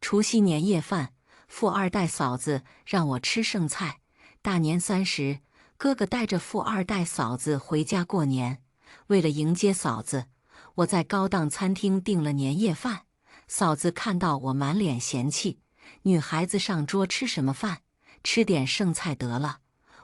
除夕年夜饭，富二代嫂子让我吃剩菜。大年30，哥哥带着富二代嫂子回家过年。为了迎接嫂子，我在高档餐厅订了年夜饭。嫂子看到我满脸嫌弃，女孩子上桌吃什么饭？吃点剩菜得了。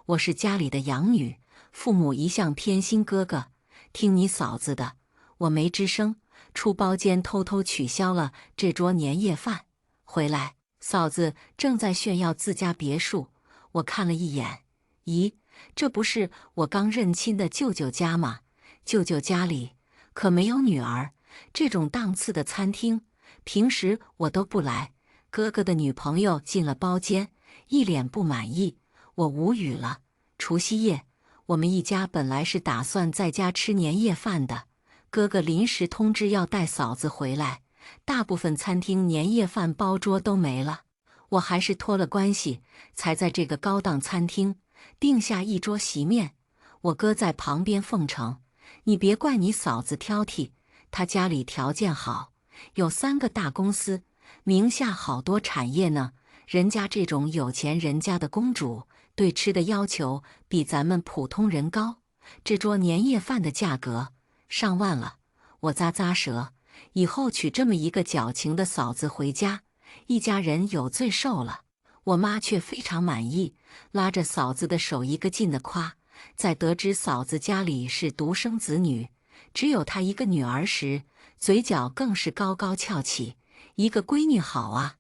我是家里的养女，父母一向偏心哥哥，听你嫂子的。我没吱声，出包间偷偷取消了这桌年夜饭。回来，嫂子正在炫耀自家别墅，我看了一眼，咦，这不是我刚认亲的舅舅家吗？舅舅家里可没有女儿，这种档次的餐厅，平时我都不来。哥哥的女朋友进了包间，一脸不满意，我无语了。除夕夜，我们一家本来是打算在家吃年夜饭的，哥哥临时通知要带嫂子回来，大部分餐厅年夜饭包桌都没了。我还是托了关系，才在这个高档餐厅订下一桌席面。我哥在旁边奉承：“你别怪你嫂子挑剔，她家里条件好，有3个大公司，名下好多产业呢。人家这种有钱人家的公主，对吃的要求比咱们普通人高。这桌年夜饭的价格上万了。”我咂咂舌，以后娶这么一个矫情的嫂子回家，一家人有罪受了。我妈却非常满意，拉着嫂子的手一个劲地夸。在得知嫂子家里是独生子女，只有她一个女儿时，嘴角更是高高翘起。一个闺女好啊！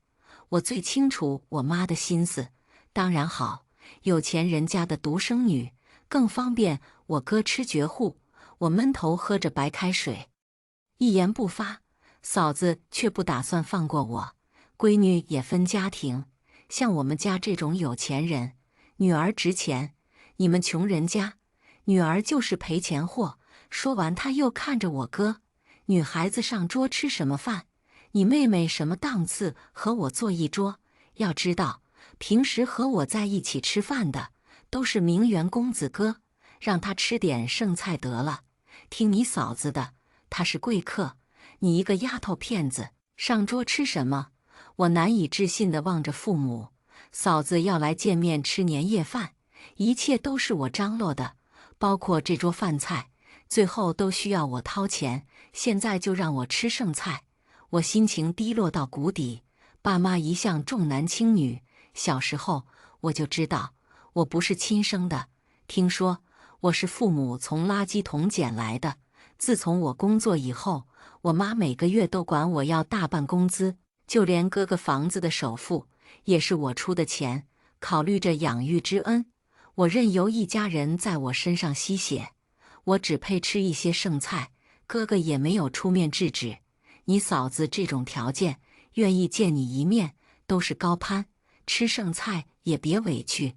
我最清楚我妈的心思，当然好，有钱人家的独生女更方便我哥吃绝户。我闷头喝着白开水，一言不发。嫂子却不打算放过我。闺女也分家庭，像我们家这种有钱人，女儿值钱；你们穷人家，女儿就是赔钱货。说完，她又看着我哥：“女孩子上桌吃什么饭？你妹妹什么档次，和我坐一桌？要知道，平时和我在一起吃饭的都是名媛公子哥，让她吃点剩菜得了。听你嫂子的，她是贵客，你一个丫头片子，上桌吃什么？”我难以置信地望着父母，嫂子要来见面吃年夜饭，一切都是我张罗的，包括这桌饭菜，最后都需要我掏钱，现在就让我吃剩菜。我心情低落到谷底。爸妈一向重男轻女，小时候我就知道我不是亲生的，听说我是父母从垃圾桶捡来的。自从我工作以后，我妈每个月都管我要大半工资，就连哥哥房子的首付也是我出的钱。考虑着养育之恩，我任由一家人在我身上吸血。我只配吃一些剩菜，哥哥也没有出面制止。你嫂子这种条件，愿意见你一面都是高攀，吃剩菜也别委屈。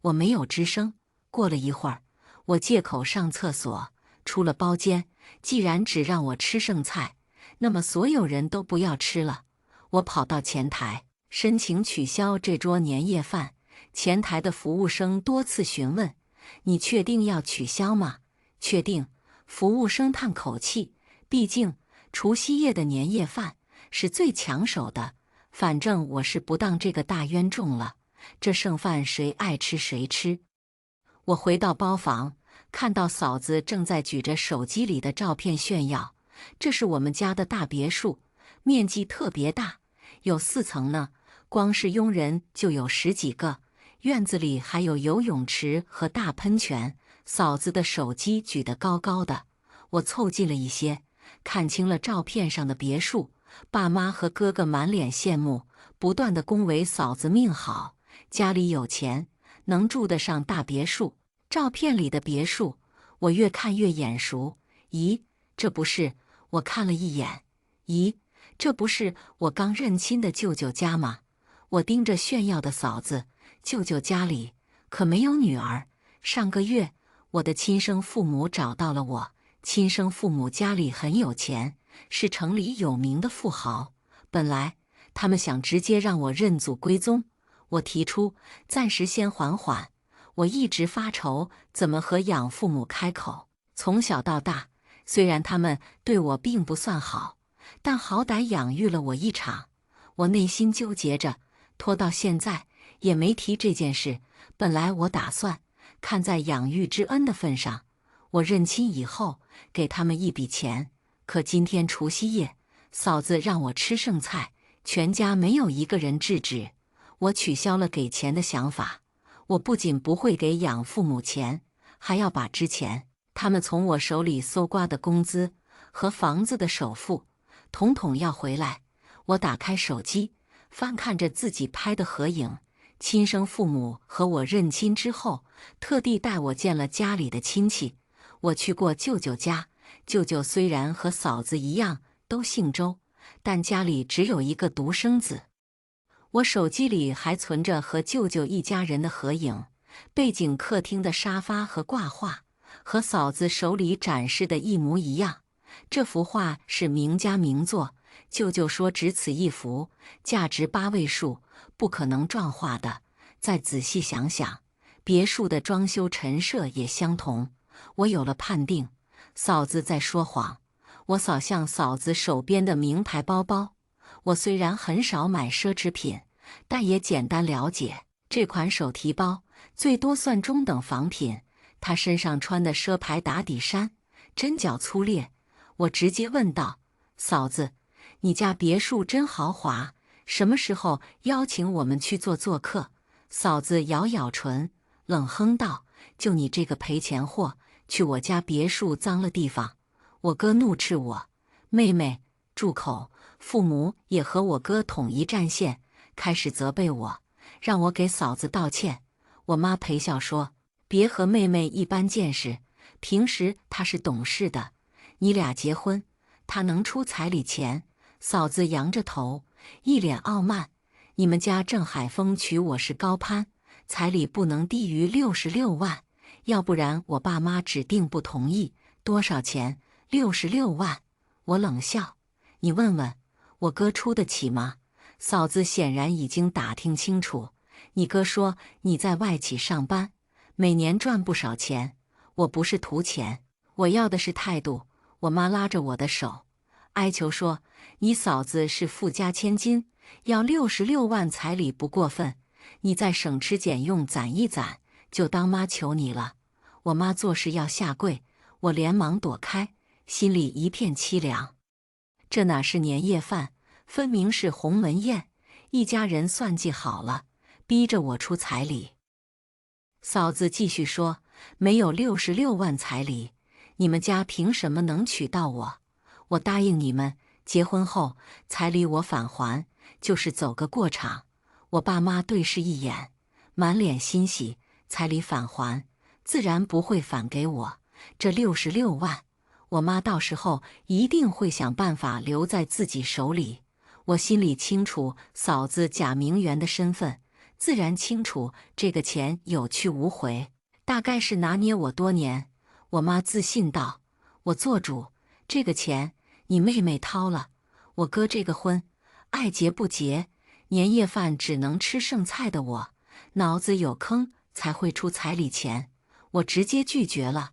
我没有吱声。过了一会儿，我借口上厕所，出了包间。既然只让我吃剩菜，那么所有人都不要吃了。我跑到前台，申请取消这桌年夜饭。前台的服务生多次询问：“你确定要取消吗？”“确定。”服务生叹口气，毕竟除夕夜的年夜饭是最抢手的，反正我是不当这个大冤种了，这剩饭谁爱吃谁吃。我回到包房，看到嫂子正在举着手机里的照片炫耀。这是我们家的大别墅，面积特别大，有4层呢，光是佣人就有10几个。院子里还有游泳池和大喷泉。嫂子的手机举得高高的，我凑近了一些，看清了照片上的别墅。爸妈和哥哥满脸羡慕，不断地恭维嫂子命好，家里有钱，能住得上大别墅。照片里的别墅，我越看越眼熟。咦，这不是……我看了一眼，咦，这不是我刚认亲的舅舅家吗？我盯着炫耀的嫂子，舅舅家里可没有女儿。上个月，我的亲生父母找到了我。亲生父母家里很有钱，是城里有名的富豪。本来他们想直接让我认祖归宗，我提出暂时先缓缓。我一直发愁怎么和养父母开口。从小到大，虽然他们对我并不算好，但好歹养育了我一场。我内心纠结着，拖到现在也没提这件事。本来我打算看在养育之恩的份上，我认亲以后给他们一笔钱。可今天除夕夜，嫂子让我吃剩菜，全家没有一个人制止。我取消了给钱的想法。我不仅不会给养父母钱，还要把之前他们从我手里搜刮的工资和房子的首付统统要回来。我打开手机，翻看着自己拍的合影，亲生父母和我认亲之后，特地带我见了家里的亲戚。我去过舅舅家，舅舅虽然和嫂子一样都姓周，但家里只有一个独生子。我手机里还存着和舅舅一家人的合影，背景客厅的沙发和挂画和嫂子手里展示的一模一样。这幅画是名家名作，舅舅说只此一幅，价值8位数，不可能撞画的。再仔细想想，别墅的装修陈设也相同。我有了判定，嫂子在说谎。我扫向嫂子手边的名牌包包，我虽然很少买奢侈品，但也简单了解，这款手提包最多算中等仿品。她身上穿的奢牌打底衫，针脚粗劣。我直接问道：“嫂子，你家别墅真豪华，什么时候邀请我们去做客？”嫂子咬咬唇，冷哼道：“就你这个赔钱货，去我家别墅脏了地方！”我哥怒斥我：“妹妹，住口！”父母也和我哥统一战线，开始责备我，让我给嫂子道歉。我妈陪笑说：“别和妹妹一般见识，平时她是懂事的，你俩结婚，她能出彩礼钱。”嫂子扬着头，一脸傲慢：“你们家郑海峰娶我是高攀，彩礼不能低于66万，要不然我爸妈指定不同意。”多少钱？66万。我冷笑：“你问问。”我哥出得起吗？嫂子显然已经打听清楚。你哥说你在外企上班，每年赚不少钱。我不是图钱，我要的是态度。我妈拉着我的手，哀求说：“你嫂子是富家千金，要66万彩礼不过分，你再省吃俭用攒一攒，就当妈求你了。”我妈做事要下跪，我连忙躲开，心里一片凄凉。这哪是年夜饭，分明是鸿门宴，一家人算计好了，逼着我出彩礼。嫂子继续说：“没有66万彩礼，你们家凭什么能娶到我？我答应你们，结婚后彩礼我返还，就是走个过场。”我爸妈对视一眼，满脸欣喜，彩礼返还，自然不会返给我。这66万，我妈到时候一定会想办法留在自己手里。我心里清楚嫂子假名媛的身份，自然清楚这个钱有去无回，大概是拿捏我多年。我妈自信道：“我做主，这个钱你妹妹掏了。我哥这个婚，爱结不结，年夜饭只能吃剩菜的我，脑子有坑才会出彩礼钱。”我直接拒绝了，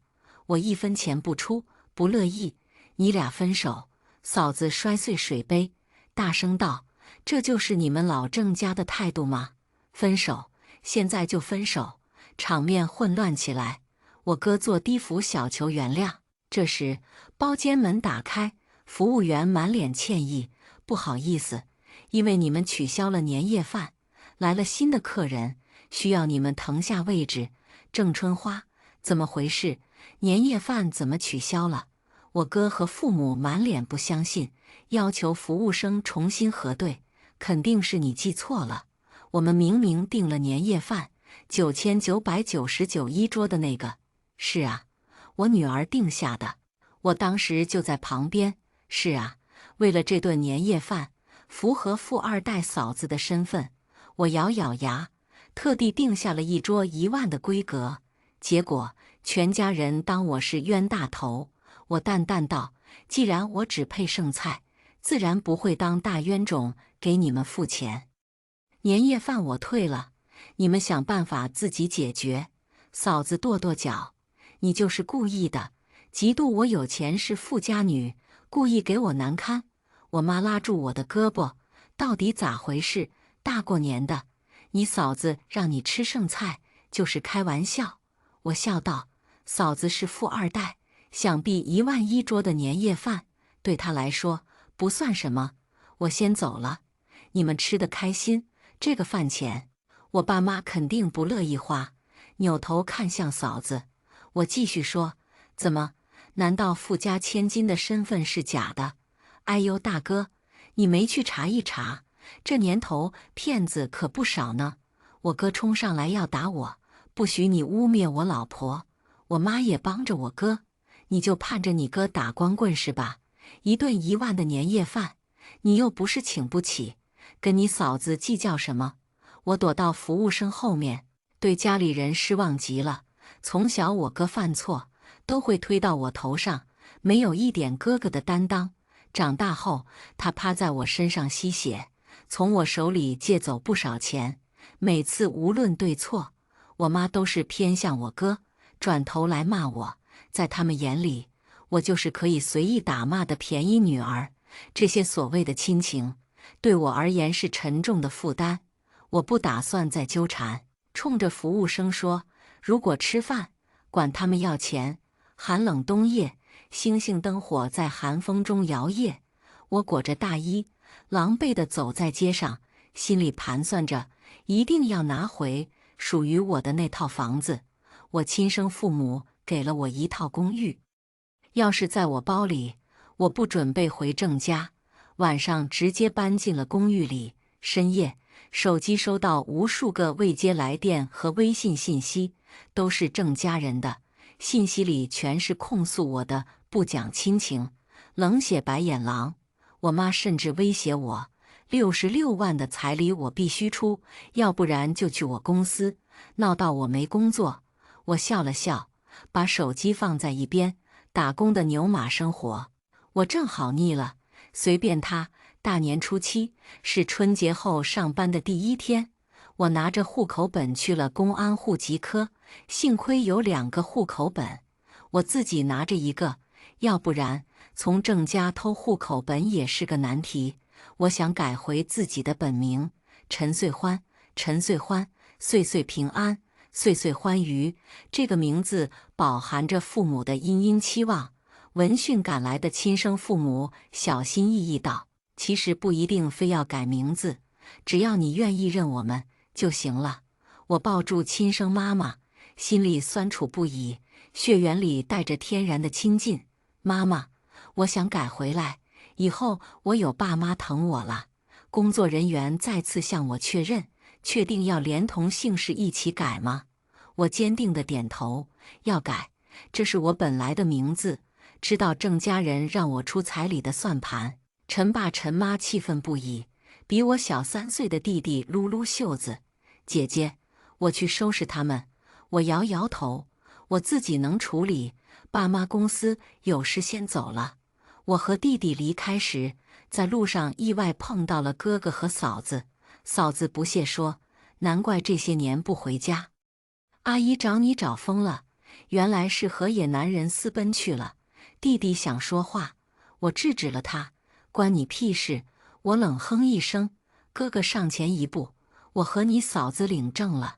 我1分钱不出，不乐意。你俩分手。嫂子摔碎水杯，大声道：“这就是你们老郑家的态度吗？分手，现在就分手！”场面混乱起来。我哥做低伏小求原谅。这时，包间门打开，服务员满脸歉意：“不好意思，因为你们取消了年夜饭，来了新的客人，需要你们腾下位置。”郑春花，怎么回事？年夜饭怎么取消了？我哥和父母满脸不相信，要求服务生重新核对。肯定是你记错了，我们明明订了年夜饭，9999一桌的那个。是啊，我女儿定下的，我当时就在旁边。是啊，为了这顿年夜饭，符合富二代嫂子的身份，我咬咬牙，特地定下了一桌1万的规格。结果全家人当我是冤大头。我淡淡道：“既然我只配剩菜，自然不会当大冤种给你们付钱。年夜饭我退了，你们想办法自己解决。”嫂子跺跺脚：“你就是故意的，嫉妒我有钱是富家女，故意给我难堪。”我妈拉住我的胳膊，到底咋回事？大过年的，你嫂子让你吃剩菜，就是开玩笑。我笑道：嫂子是富二代，想必1万1桌的年夜饭对她来说不算什么。我先走了，你们吃得开心，这个饭钱我爸妈肯定不乐意花。扭头看向嫂子，我继续说：怎么？难道富家千金的身份是假的？哎呦，大哥，你没去查一查？这年头骗子可不少呢。我哥冲上来要打我，不许你污蔑我老婆。我妈也帮着我哥，你就盼着你哥打光棍是吧？一顿1万的年夜饭，你又不是请不起，跟你嫂子计较什么？我躲到服务生后面，对家里人失望极了。从小我哥犯错都会推到我头上，没有一点哥哥的担当。长大后，他趴在我身上吸血，从我手里借走不少钱。每次无论对错，我妈都是偏向我哥，转头来骂我。在他们眼里，我就是可以随意打骂的便宜女儿。这些所谓的亲情，对我而言是沉重的负担。我不打算再纠缠，冲着服务生说：如果吃饭，管他们要钱。寒冷冬夜，星星灯火在寒风中摇曳，我裹着大衣，狼狈地走在街上，心里盘算着一定要拿回属于我的那套房子。我亲生父母给了我一套公寓，钥匙在我包里，我不准备回郑家，晚上直接搬进了公寓里。深夜，手机收到无数个未接来电和微信信息，都是郑家人的。信息里全是控诉我的不讲亲情，冷血白眼狼。我妈甚至威胁我，66万的彩礼我必须出，要不然就去我公司，闹到我没工作。我笑了笑，把手机放在一边。打工的牛马生活，我正好腻了，随便他。大年初7是春节后上班的第1天，我拿着户口本去了公安户籍科，幸亏有2个户口本，我自己拿着一个，要不然从郑家偷户口本也是个难题。我想改回自己的本名陈穗欢，陈穗欢，岁岁平安，岁岁欢愉。这个名字饱含着父母的殷殷期望。闻讯赶来的亲生父母小心翼翼道：其实不一定非要改名字，只要你愿意认我们就行了。我抱住亲生妈妈，心里酸楚不已，血缘里带着天然的亲近。妈妈，我想改回来，以后我有爸妈疼我了。工作人员再次向我确认，确定要连同姓氏一起改吗？我坚定地点头，要改，这是我本来的名字。知道郑家人让我出彩礼的算盘，陈爸陈妈气愤不已，比我小3岁的弟弟撸撸袖子：姐姐，我去收拾他们。我摇摇头，我自己能处理，爸妈公司有事先走了。我和弟弟离开时，在路上意外碰到了哥哥和嫂子。嫂子不屑说：难怪这些年不回家，阿姨找你找疯了，原来是和野男人私奔去了。弟弟想说话，我制止了他：关你屁事！我冷哼一声。哥哥上前一步：我和你嫂子领证了，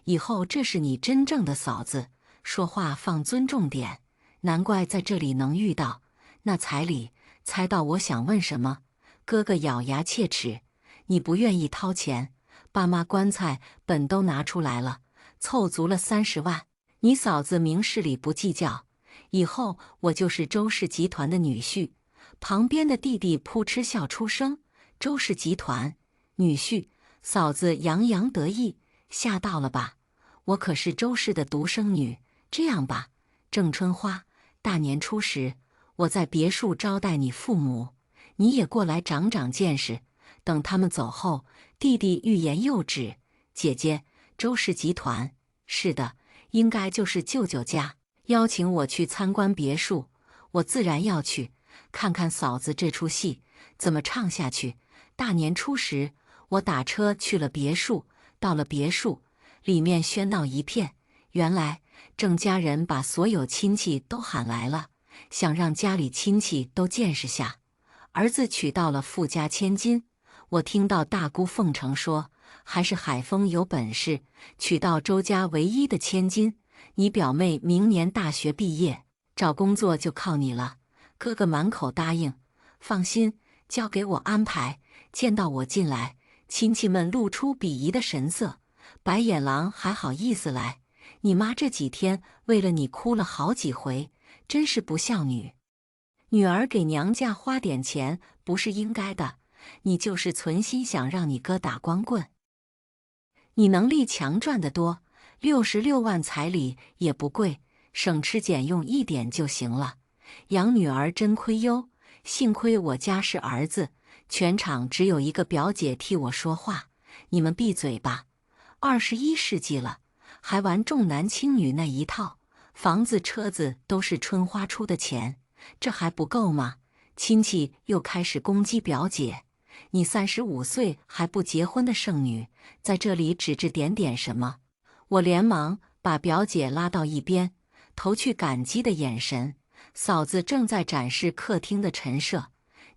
以后这是你真正的嫂子，说话放尊重点。难怪在这里能遇到。那彩礼，猜到我想问什么？哥哥咬牙切齿：你不愿意掏钱，爸妈棺材本都拿出来了，凑足了30万，你嫂子明事理不计较，以后我就是周氏集团的女婿。旁边的弟弟扑哧笑出声：周氏集团女婿？嫂子洋洋得意：吓到了吧？我可是周氏的独生女。这样吧，郑春花，大年初10，我在别墅招待你父母，你也过来长长见识。等他们走后，弟弟欲言又止：姐姐，周氏集团？是的，应该就是舅舅家，邀请我去参观别墅，我自然要去，看看嫂子这出戏怎么唱下去。大年初10，我打车去了别墅。到了别墅，里面喧闹一片。原来郑家人把所有亲戚都喊来了，想让家里亲戚都见识下儿子娶到了富家千金。我听到大姑奉承说，还是海峰有本事，娶到周家唯一的千金。你表妹明年大学毕业，找工作就靠你了。哥哥满口答应，放心，交给我安排。见到我进来，亲戚们露出鄙夷的神色。白眼狼还好意思来？你妈这几天为了你哭了好几回，真是不孝女。女儿给娘家花点钱不是应该的，你就是存心想让你哥打光棍。你能力强赚得多，66万彩礼也不贵，省吃俭用一点就行了。养女儿真亏哟，幸亏我家是儿子，全场只有一个表姐替我说话。你们闭嘴吧，21世纪了，还玩重男轻女那一套，房子车子都是春花出的钱，这还不够吗？亲戚又开始攻击表姐，你35岁还不结婚的剩女，在这里指指点点什么？我连忙把表姐拉到一边，投去感激的眼神。嫂子正在展示客厅的陈设，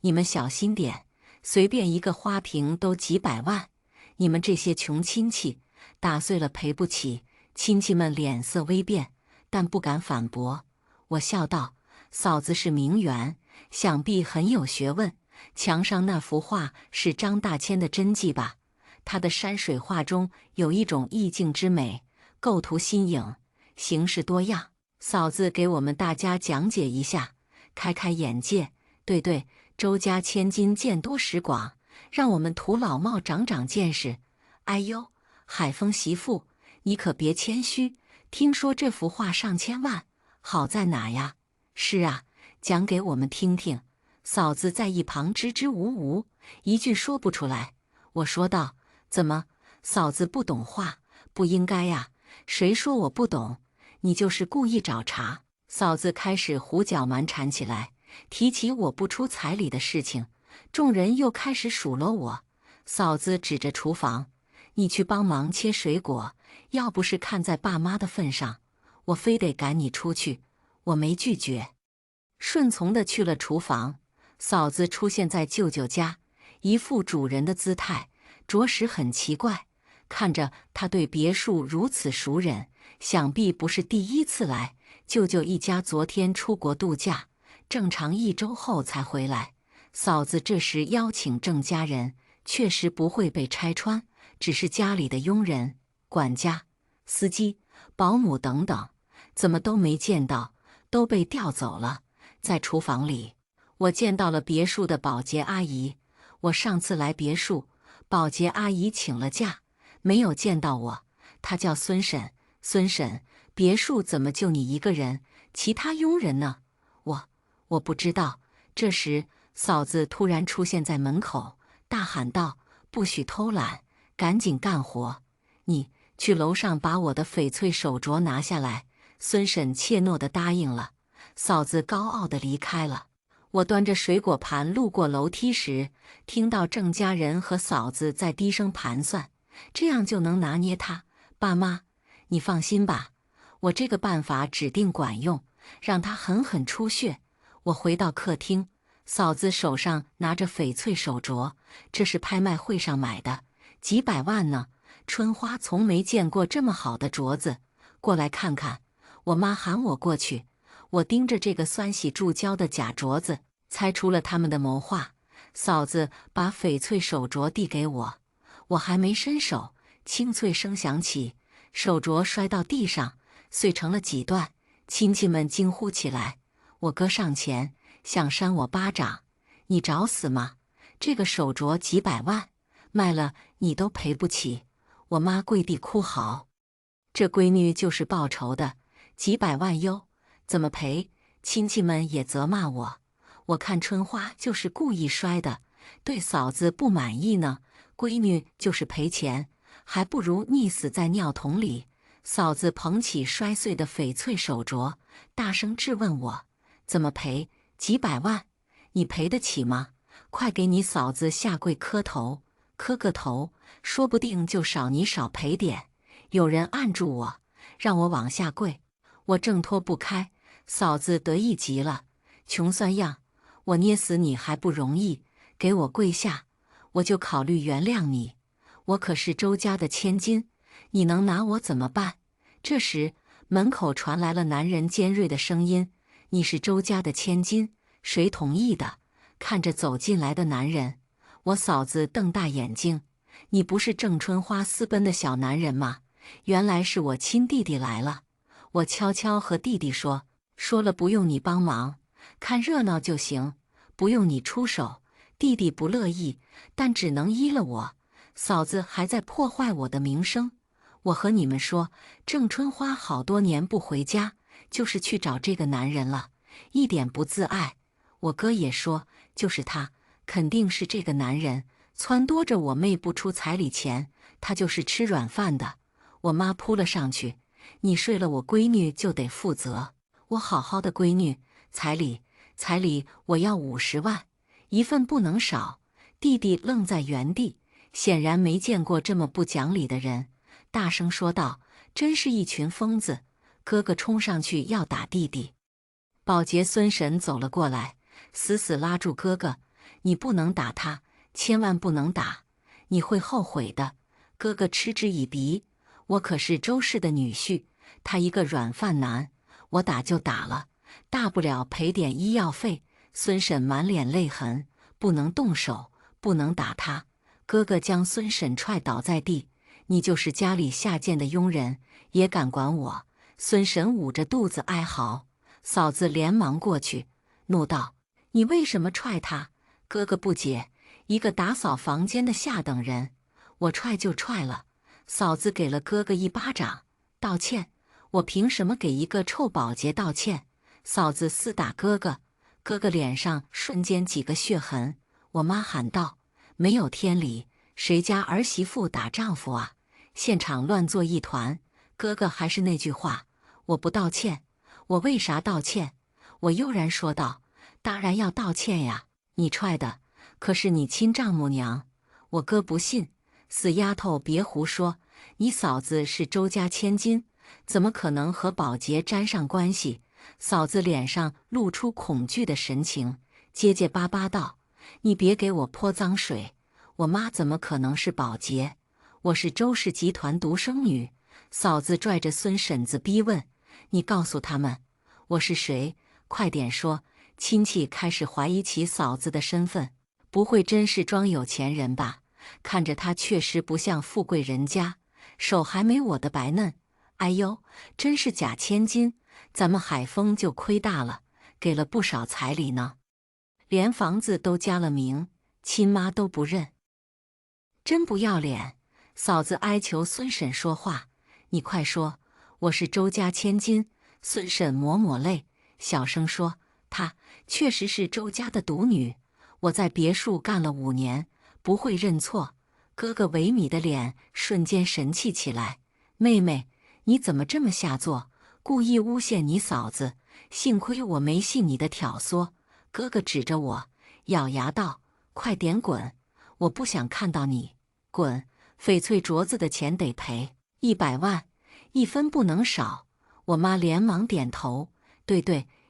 你们小心点，随便一个花瓶都几百万，你们这些穷亲戚，打碎了赔不起。亲戚们脸色微变，但不敢反驳。我笑道：“嫂子是名媛，想必很有学问。墙上那幅画是张大千的真迹吧？他的山水画中有一种意境之美，构图新颖，形式多样。嫂子给我们大家讲解一下，开开眼界。对对，周家千金见多识广，让我们土老帽长长见识。哎呦，海峰媳妇，你可别谦虚，听说这幅画上千万，好在哪呀？是啊，讲给我们听听。”嫂子在一旁支支吾吾，一句说不出来。我说道：“怎么，嫂子不懂画？不应该呀，谁说我不懂？你就是故意找茬。”嫂子开始胡搅蛮缠起来，提起我不出彩礼的事情，众人又开始数落我。嫂子指着厨房：“你去帮忙切水果，要不是看在爸妈的份上，我非得赶你出去。”我没拒绝，顺从地去了厨房。嫂子出现在舅舅家，一副主人的姿态，着实很奇怪。看着他对别墅如此熟稔，想必不是第一次来。舅舅一家昨天出国度假，正常1周后才回来。嫂子这时邀请郑家人，确实不会被拆穿，只是家里的佣人、管家、司机、保姆等等，怎么都没见到，都被调走了。在厨房里，我见到了别墅的保洁阿姨。我上次来别墅，保洁阿姨请了假，没有见到我。她叫孙婶。孙婶，别墅怎么就你一个人？其他佣人呢？我不知道。这时，嫂子突然出现在门口，大喊道：“不许偷懒，赶紧干活！你去楼上把我的翡翠手镯拿下来。”孙婶怯懦地答应了。嫂子高傲地离开了。我端着水果盘路过楼梯时，听到郑家人和嫂子在低声盘算，这样就能拿捏他。爸妈，你放心吧，我这个办法指定管用，让他狠狠出血。我回到客厅，嫂子手上拿着翡翠手镯，这是拍卖会上买的，几百万呢。春花从没见过这么好的镯子，过来看看。我妈喊我过去。我盯着这个酸洗铸胶的假镯子，猜出了他们的谋划。嫂子把翡翠手镯递给我，我还没伸手，清脆声响起，手镯摔到地上，碎成了几段。亲戚们惊呼起来。我哥上前想扇我巴掌：“你找死吗？这个手镯几百万，卖了你都赔不起。”我妈跪地哭嚎：“这闺女就是报仇的，几百万哟，怎么赔？”亲戚们也责骂我。我看春花就是故意摔的，对嫂子不满意呢。闺女就是赔钱，还不如溺死在尿桶里。嫂子捧起摔碎的翡翠手镯，大声质问我：“怎么赔？几百万，你赔得起吗？快给你嫂子下跪磕头，磕个头，说不定就少你少赔点。”有人按住我，让我往下跪，我挣脱不开。嫂子得意极了：“穷酸样，我捏死你还不容易，给我跪下！”我就考虑原谅你。我可是周家的千金，你能拿我怎么办？”这时，门口传来了男人尖锐的声音：“你是周家的千金，谁同意的？”看着走进来的男人，我嫂子瞪大眼睛：“你不是郑春花私奔的小男人吗？原来是我亲弟弟来了。”我悄悄和弟弟说了不用你帮忙，看热闹就行，不用你出手。弟弟不乐意，但只能依了我。嫂子还在破坏我的名声。我和你们说，郑春花好多年不回家，就是去找这个男人了，一点不自爱。我哥也说，就是他，肯定是这个男人撺掇着我妹不出彩礼钱，他就是吃软饭的。我妈扑了上去：“你睡了我闺女就得负责。我好好的闺女，彩礼我要50万，一份不能少。”弟弟愣在原地，显然没见过这么不讲理的人，大声说道：“真是一群疯子！”哥哥冲上去要打弟弟，保洁孙婶走了过来，死死拉住哥哥：“你不能打他，千万不能打，你会后悔的。”哥哥嗤之以鼻：“我可是周氏的女婿，他一个软饭男，我打就打了，大不了赔点医药费。”孙婶满脸泪痕：“不能动手，不能打他。”哥哥将孙婶踹倒在地：“你就是家里下贱的佣人，也敢管我？”孙婶捂着肚子哀嚎。嫂子连忙过去，怒道：“你为什么踹他？”哥哥不解：“一个打扫房间的下等人，我踹就踹了。”嫂子给了哥哥一巴掌：“道歉？我凭什么给一个臭保洁道歉？”嫂子厮打哥哥，哥哥脸上瞬间几个血痕。我妈喊道：“没有天理，谁家儿媳妇打丈夫啊？”现场乱作一团。哥哥还是那句话：“我不道歉。”“我为啥道歉？”我悠然说道：“当然要道歉呀，你踹的可是你亲丈母娘。”我哥不信：“死丫头别胡说，你嫂子是周家千金，怎么可能和保洁沾上关系？”嫂子脸上露出恐惧的神情，结结巴巴道：“你别给我泼脏水，我妈怎么可能是保洁？我是周氏集团独生女。”嫂子拽着孙婶子逼问：“你告诉他们我是谁，快点说！”亲戚开始怀疑起嫂子的身份，不会真是装有钱人吧？看着她确实不像富贵人家，手还没我的白嫩。哎呦，真是假千金！咱们海丰就亏大了，给了不少彩礼呢，连房子都加了名，亲妈都不认，真不要脸！嫂子哀求孙婶说话：“你快说，我是周家千金。”孙婶抹抹泪，小声说：“她确实是周家的独女，我在别墅干了5年，不会认错。”哥哥萎靡的脸瞬间神气起来：“妹妹，你怎么这么下作？故意诬陷你嫂子，幸亏我没信你的挑唆。”哥哥指着我，咬牙道：“快点滚！我不想看到你。滚！翡翠镯子的钱得赔100万，一分不能少。”我妈连忙点头：“对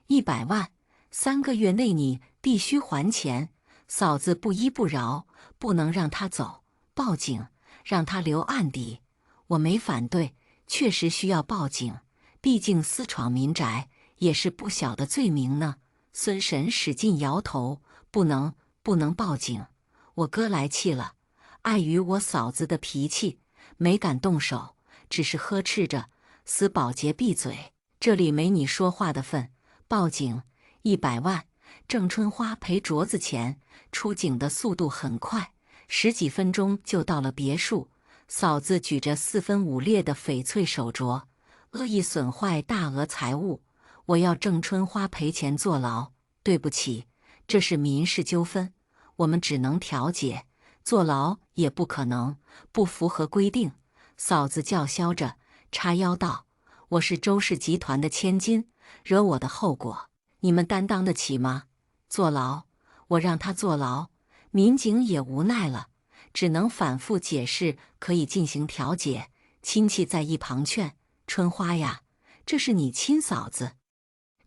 ，100万，3个月内你必须还钱。”嫂子不依不饶：“不能让他走，报警，让他留案底。”我没反对，确实需要报警，毕竟私闯民宅也是不小的罪名呢。孙婶使劲摇头：“不能报警。”我哥来气了，碍于我嫂子的脾气，没敢动手，只是呵斥着：“死保洁闭嘴，这里没你说话的份！报警！100万！”郑春花赔镯子钱，出警的速度很快，10几分钟就到了别墅。嫂子举着4分5裂的翡翠手镯，恶意损坏大额财物，我要郑春花赔钱坐牢。对不起，这是民事纠纷，我们只能调解，坐牢也不可能，不符合规定。嫂子叫嚣着，叉腰道：“我是周氏集团的千金，惹我的后果，你们担当得起吗？坐牢，我让他坐牢。”民警也无奈了，只能反复解释可以进行调解。亲戚在一旁劝：“春花呀，这是你亲嫂子，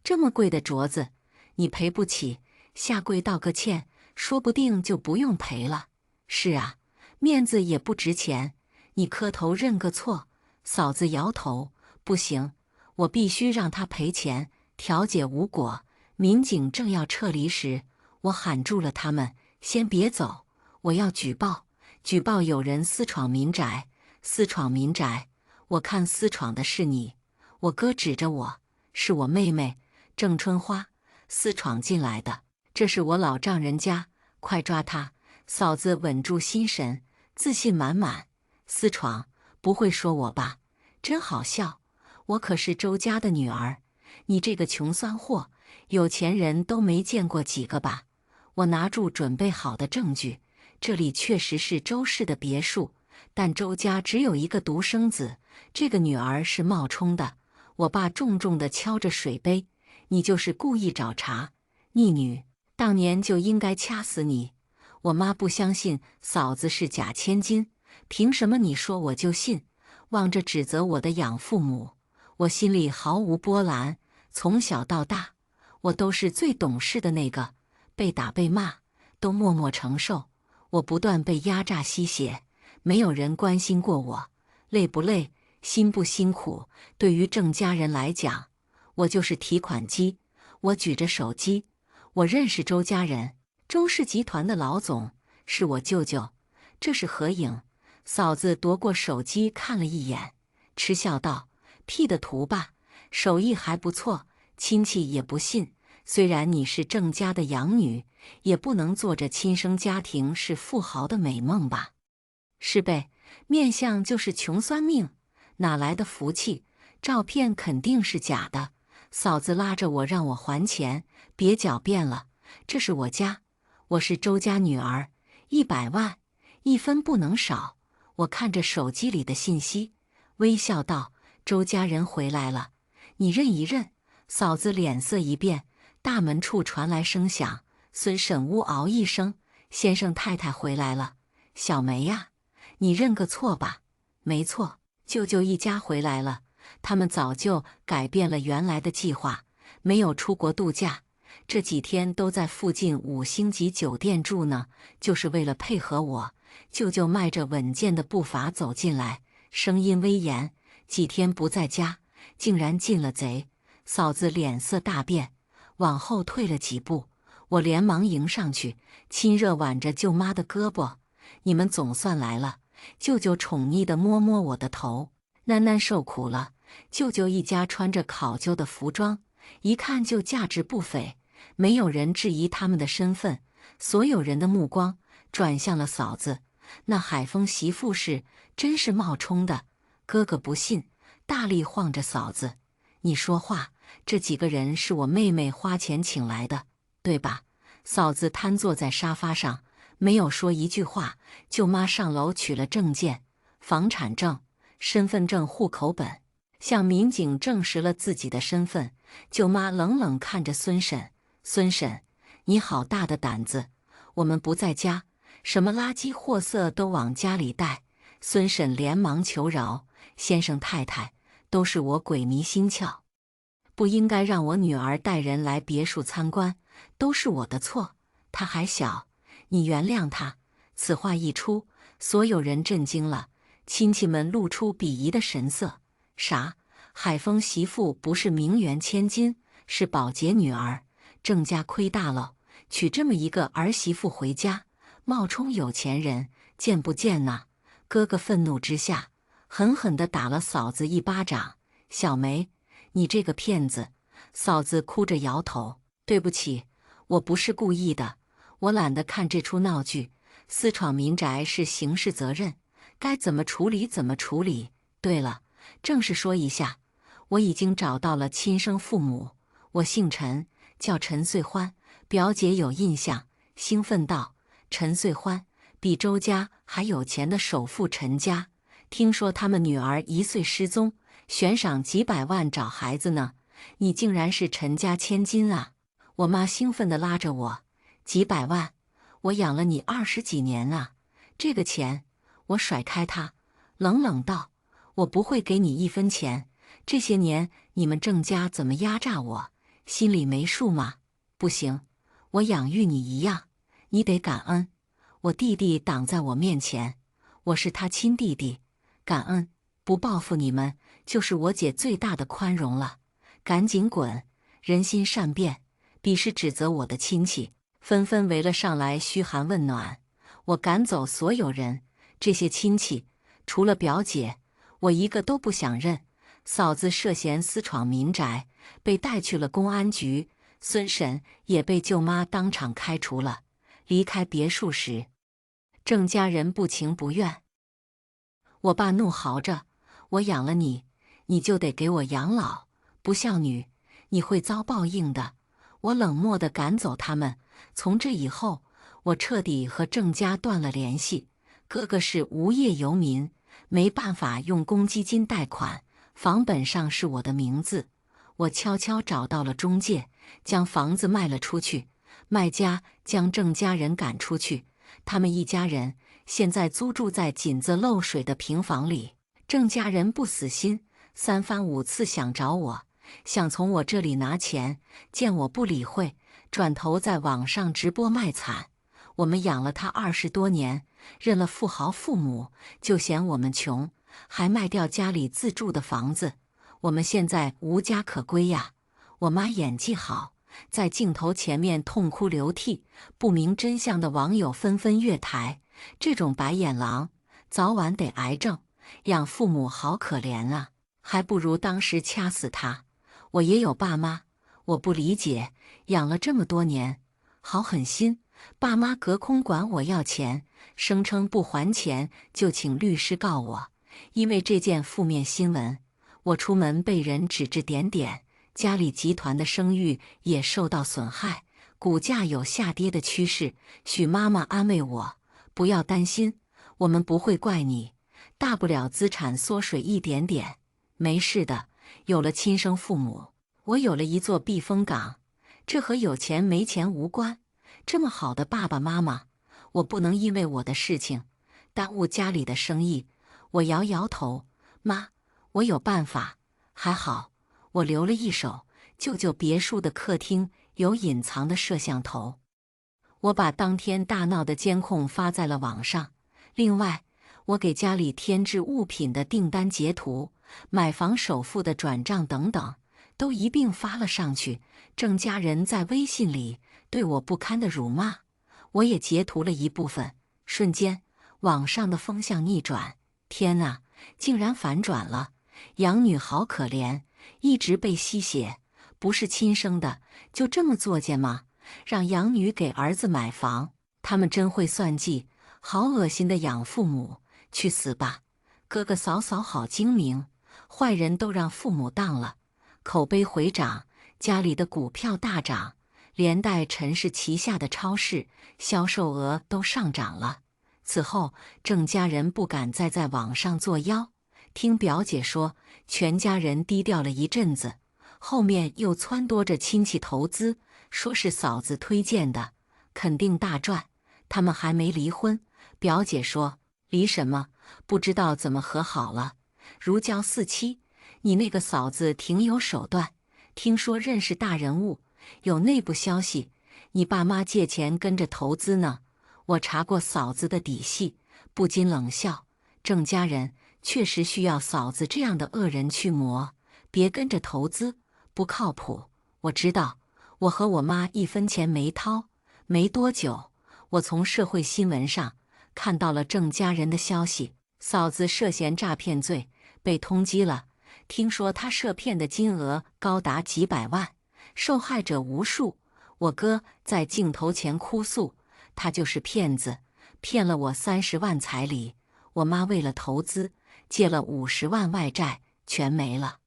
这么贵的镯子，你赔不起，下跪道个歉，说不定就不用赔了。”是啊，面子也不值钱，你磕头认个错。嫂子摇头，不行，我必须让他赔钱。调解无果，民警正要撤离时，我喊住了他们，先别走，我要举报，举报有人私闯民宅。私闯民宅，我看私闯的是你。我哥指着我，是我妹妹郑春花私闯进来的，这是我老丈人家，快抓他！嫂子稳住心神，自信满满。私闯，不会说我吧？真好笑，我可是周家的女儿，你这个穷酸货，有钱人都没见过几个吧？我拿住准备好的证据，这里确实是周氏的别墅，但周家只有一个独生子，这个女儿是冒充的。我爸重重地敲着水杯，你就是故意找茬，逆女，当年就应该掐死你。我妈不相信嫂子是假千金，凭什么你说我就信？望着指责我的养父母，我心里毫无波澜。从小到大，我都是最懂事的那个，被打被骂都默默承受。我不断被压榨吸血，没有人关心过我，累不累，辛不辛苦？对于郑家人来讲，我就是提款机。我举着手机，我认识周家人，周氏集团的老总是我舅舅，这是合影。嫂子夺过手机看了一眼，嗤笑道：“P 的图吧，手艺还不错，亲戚也不信。虽然你是郑家的养女，也不能做着亲生家庭是富豪的美梦吧？是呗，面相就是穷酸命，哪来的福气？照片肯定是假的。”嫂子拉着我让我还钱，别狡辩了，这是我家，我是周家女儿，100万，一分不能少。我看着手机里的信息，微笑道：“周家人回来了，你认一认。”嫂子脸色一变，大门处传来声响，孙婶呜嗷一声：“先生太太回来了。”小梅呀，你认个错吧。没错，舅舅一家回来了，他们早就改变了原来的计划，没有出国度假，这几天都在附近5星级酒店住呢，就是为了配合我。舅舅迈着稳健的步伐走进来，声音威严：“几天不在家，竟然进了贼！”嫂子脸色大变，往后退了几步。我连忙迎上去，亲热挽着舅妈的胳膊：“你们总算来了。”舅舅宠溺地摸摸我的头，囡囡受苦了。舅舅一家穿着考究的服装，一看就价值不菲，没有人质疑他们的身份，所有人的目光转向了嫂子。那海丰媳妇是真是冒充的。哥哥不信，大力晃着嫂子：“你说话，这几个人是我妹妹花钱请来的，对吧？”嫂子瘫坐在沙发上，没有说一句话。舅妈上楼取了证件、房产证、身份证、户口本，向民警证实了自己的身份。舅妈冷冷看着孙婶：“孙婶，你好大的胆子！我们不在家，什么垃圾货色都往家里带。”孙婶连忙求饶：“先生太太，都是我鬼迷心窍，不应该让我女儿带人来别墅参观，都是我的错。她还小，你原谅她。”此话一出，所有人震惊了，亲戚们露出鄙夷的神色：“啥？海丰媳妇不是名媛千金，是保洁女儿？郑家亏大了，娶这么一个儿媳妇回家，冒充有钱人，贱不贱呐？”哥哥愤怒之下，狠狠地打了嫂子一巴掌：“小梅，你这个骗子！”嫂子哭着摇头：“对不起，我不是故意的，我懒得看这出闹剧。私闯民宅是刑事责任，该怎么处理怎么处理。对了，正式说一下，我已经找到了亲生父母，我姓陈，叫陈穗欢。”表姐有印象，兴奋道：“陈穗欢，比周家还有钱的首富陈家，听说他们女儿1岁失踪，悬赏几百万找孩子呢。你竟然是陈家千金啊！”我妈兴奋地拉着我：“几百万？我养了你20几年啊！这个钱……”我甩开她，冷冷道：“我不会给你1分钱。这些年你们郑家怎么压榨我，心里没数吗？不行，我养育你一样，你得感恩。”我弟弟挡在我面前，我是他亲弟弟，感恩，不报复你们，就是我姐最大的宽容了。赶紧滚！人心善变，鄙视指责我的亲戚纷纷围了上来嘘寒问暖。我赶走所有人，这些亲戚除了表姐，我一个都不想认。嫂子涉嫌私闯民宅，被带去了公安局。孙婶也被舅妈当场开除了。离开别墅时，郑家人不情不愿。我爸怒嚎着：“我养了你，你就得给我养老，不孝女，你会遭报应的。”我冷漠地赶走他们。从这以后，我彻底和郑家断了联系。哥哥是无业游民，没办法用公积金贷款，房本上是我的名字。我悄悄找到了中介，将房子卖了出去。卖家将郑家人赶出去，他们一家人现在租住在井子漏水的平房里。郑家人不死心，3番5次想找我，想从我这里拿钱，见我不理会，转头在网上直播卖惨。我们养了他20多年，认了富豪父母，就嫌我们穷，还卖掉家里自住的房子。我们现在无家可归呀！我妈演技好，在镜头前面痛哭流涕，不明真相的网友纷纷越台。这种白眼狼，早晚得癌症。养父母好可怜啊，还不如当时掐死他。我也有爸妈，我不理解，养了这么多年，好狠心。爸妈隔空管我要钱，声称不还钱就请律师告我。因为这件负面新闻，我出门被人指指点点，家里集团的声誉也受到损害，股价有下跌的趋势。许妈妈安慰我，不要担心，我们不会怪你，大不了资产缩水一点点，没事的。有了亲生父母，我有了一座避风港，这和有钱没钱无关。这么好的爸爸妈妈，我不能因为我的事情耽误家里的生意。我摇摇头，妈，我有办法。还好，我留了一手，舅舅别墅的客厅有隐藏的摄像头。我把当天大闹的监控发在了网上。另外，我给家里添置物品的订单截图、买房首付的转账等等，都一并发了上去。郑家人在微信里对我不堪的辱骂，我也截图了一部分。瞬间，网上的风向逆转。天哪，竟然反转了！养女好可怜，一直被吸血，不是亲生的，就这么作践吗？让养女给儿子买房，他们真会算计，好恶心的养父母，去死吧！哥哥嫂嫂好精明，坏人都让父母当了，口碑回涨，家里的股票大涨，连带陈氏旗下的超市销售额都上涨了。此后，郑家人不敢再在网上作妖。听表姐说，全家人低调了一阵子，后面又撺掇着亲戚投资，说是嫂子推荐的，肯定大赚。他们还没离婚，表姐说离什么？不知道怎么和好了。如胶似漆。你那个嫂子挺有手段，听说认识大人物，有内部消息，你爸妈借钱跟着投资呢。我查过嫂子的底细，不禁冷笑。郑家人确实需要嫂子这样的恶人去磨，别跟着投资，不靠谱。我知道，我和我妈1分钱没掏。没多久，我从社会新闻上看到了郑家人的消息，嫂子涉嫌诈骗罪，被通缉了。听说她涉骗的金额高达几百万，受害者无数。我哥在镜头前哭诉，他就是骗子，骗了我30万彩礼。我妈为了投资，借了50万外债，全没了。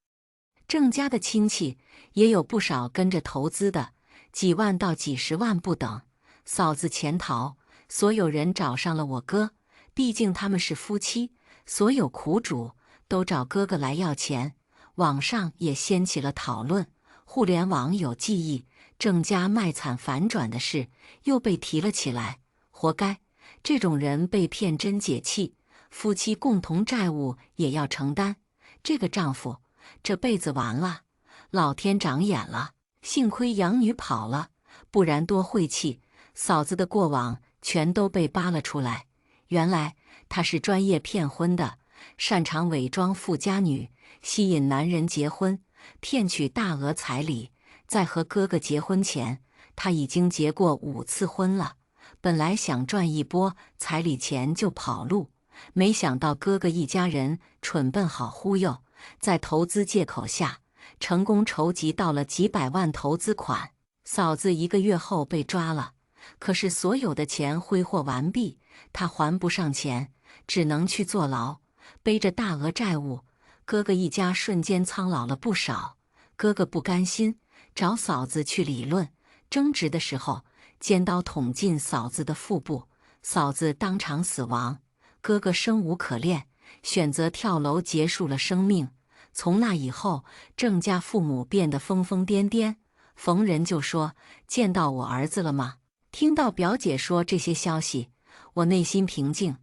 郑家的亲戚也有不少跟着投资的，几万到几十万不等。嫂子潜逃，所有人找上了我哥，毕竟他们是夫妻，所有苦主都找哥哥来要钱。网上也掀起了讨论，互联网有记忆，郑家卖惨反转的事又被提了起来，活该！这种人被骗真解气，夫妻共同债务也要承担，这个丈夫这辈子完了，老天长眼了。幸亏养女跑了，不然多晦气！嫂子的过往全都被扒了出来。原来她是专业骗婚的，擅长伪装富家女，吸引男人结婚，骗取大额彩礼。在和哥哥结婚前，她已经结过5次婚了。本来想赚一波彩礼钱就跑路，没想到哥哥一家人蠢笨好忽悠，在投资借口下，成功筹集到了几百万投资款。嫂子1个月后被抓了，可是所有的钱挥霍完毕，她还不上钱，只能去坐牢，背着大额债务。哥哥一家瞬间苍老了不少。哥哥不甘心，找嫂子去理论，争执的时候，尖刀捅进嫂子的腹部，嫂子当场死亡。哥哥生无可恋，选择跳楼结束了生命。从那以后，郑家父母变得疯疯癫癫，逢人就说：“见到我儿子了吗？”听到表姐说这些消息，我内心平静。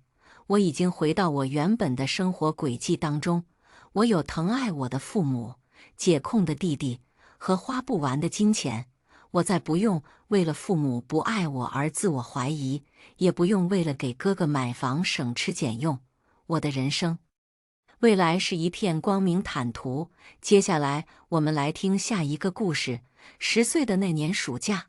我已经回到我原本的生活轨迹当中，我有疼爱我的父母，解控的弟弟和花不完的金钱。我再不用为了父母不爱我而自我怀疑，也不用为了给哥哥买房省吃俭用。我的人生未来是一片光明坦途。接下来我们来听下一个故事。10岁的那年暑假，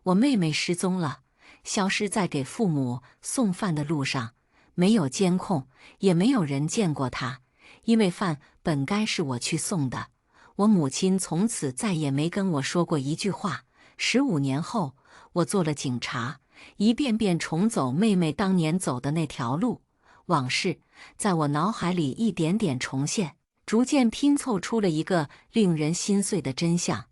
我妹妹失踪了，消失在给父母送饭的路上，没有监控，也没有人见过她，因为饭本该是我去送的。我母亲从此再也没跟我说过一句话。15年后，我做了警察，一遍遍重走妹妹当年走的那条路，往事在我脑海里一点点重现，逐渐拼凑出了一个令人心碎的真相。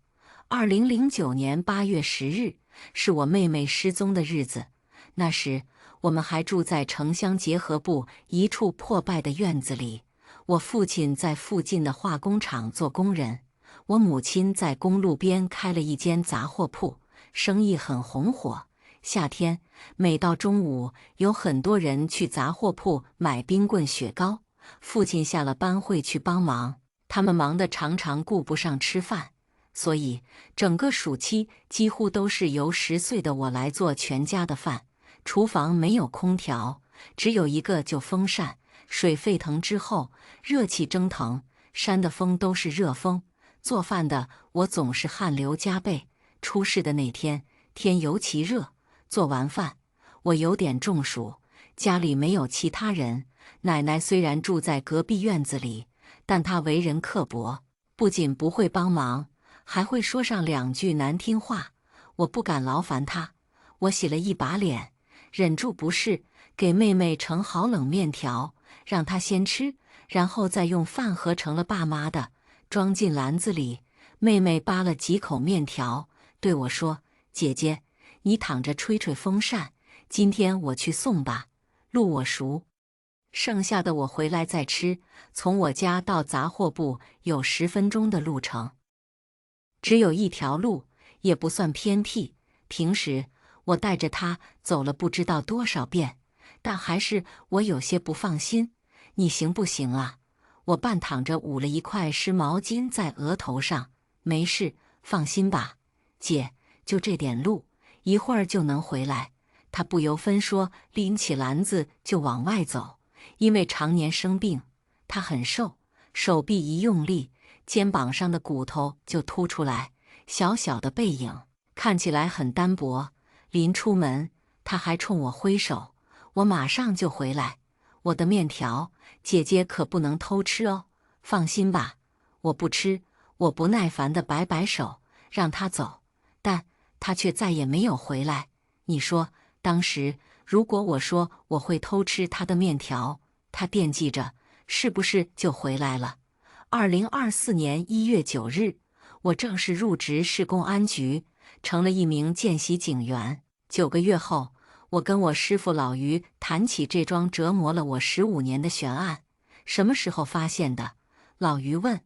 2009年8月10日，是我妹妹失踪的日子。那时，我们还住在城乡结合部一处破败的院子里。我父亲在附近的化工厂做工人，我母亲在公路边开了一间杂货铺，生意很红火。夏天，每到中午，有很多人去杂货铺买冰棍、雪糕。父亲下了班会去帮忙，他们忙得常常顾不上吃饭，所以整个暑期几乎都是由10岁的我来做全家的饭。厨房没有空调，只有一个旧风扇，水沸腾之后，热气蒸腾，扇的风都是热风。做饭的我总是汗流浃背。出事的那天，天尤其热。做完饭，我有点中暑，家里没有其他人。奶奶虽然住在隔壁院子里，但她为人刻薄，不仅不会帮忙，还会说上2句难听话。我不敢劳烦她，我洗了一把脸，忍住不适，给妹妹盛好冷面条，让她先吃，然后再用饭盒盛了爸妈的，装进篮子里。妹妹扒了几口面条，对我说：“姐姐，你躺着吹吹风扇，今天我去送吧，路我熟。”剩下的我回来再吃。从我家到杂货部有10分钟的路程，只有一条路，也不算偏僻。平时我带着她走了不知道多少遍，但还是我有些不放心。你行不行啊？我半躺着捂了一块湿毛巾在额头上。没事，放心吧，姐，就这点路，一会儿就能回来。她不由分说拎起篮子就往外走。因为常年生病，她很瘦，手臂一用力，肩膀上的骨头就凸出来，小小的背影看起来很单薄。临出门，她还冲我挥手，我马上就回来。我的面条，姐姐可不能偷吃哦，放心吧。我不吃。我不耐烦地摆摆手，让她走，但她却再也没有回来。你说，当时如果我说我会偷吃她的面条，她惦记着，是不是就回来了？2024年1月9日，我正式入职市公安局，成了一名见习警员。9个月后，我跟我师傅老于谈起这桩折磨了我15年的悬案。什么时候发现的？老于问。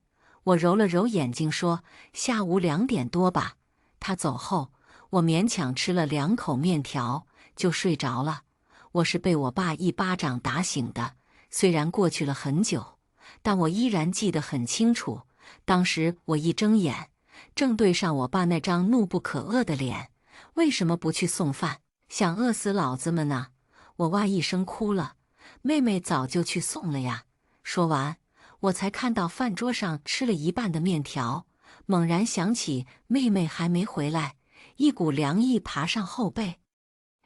我揉了揉眼睛说：“下午2点多吧。”他走后，我勉强吃了2口面条就睡着了。我是被我爸一巴掌打醒的。虽然过去了很久，但我依然记得很清楚。当时我一睁眼，正对上我爸那张怒不可遏的脸。为什么不去送饭？想饿死老子们呢！我哇一声哭了。妹妹早就去送了呀。说完，我才看到饭桌上吃了一半的面条，猛然想起妹妹还没回来，一股凉意爬上后背，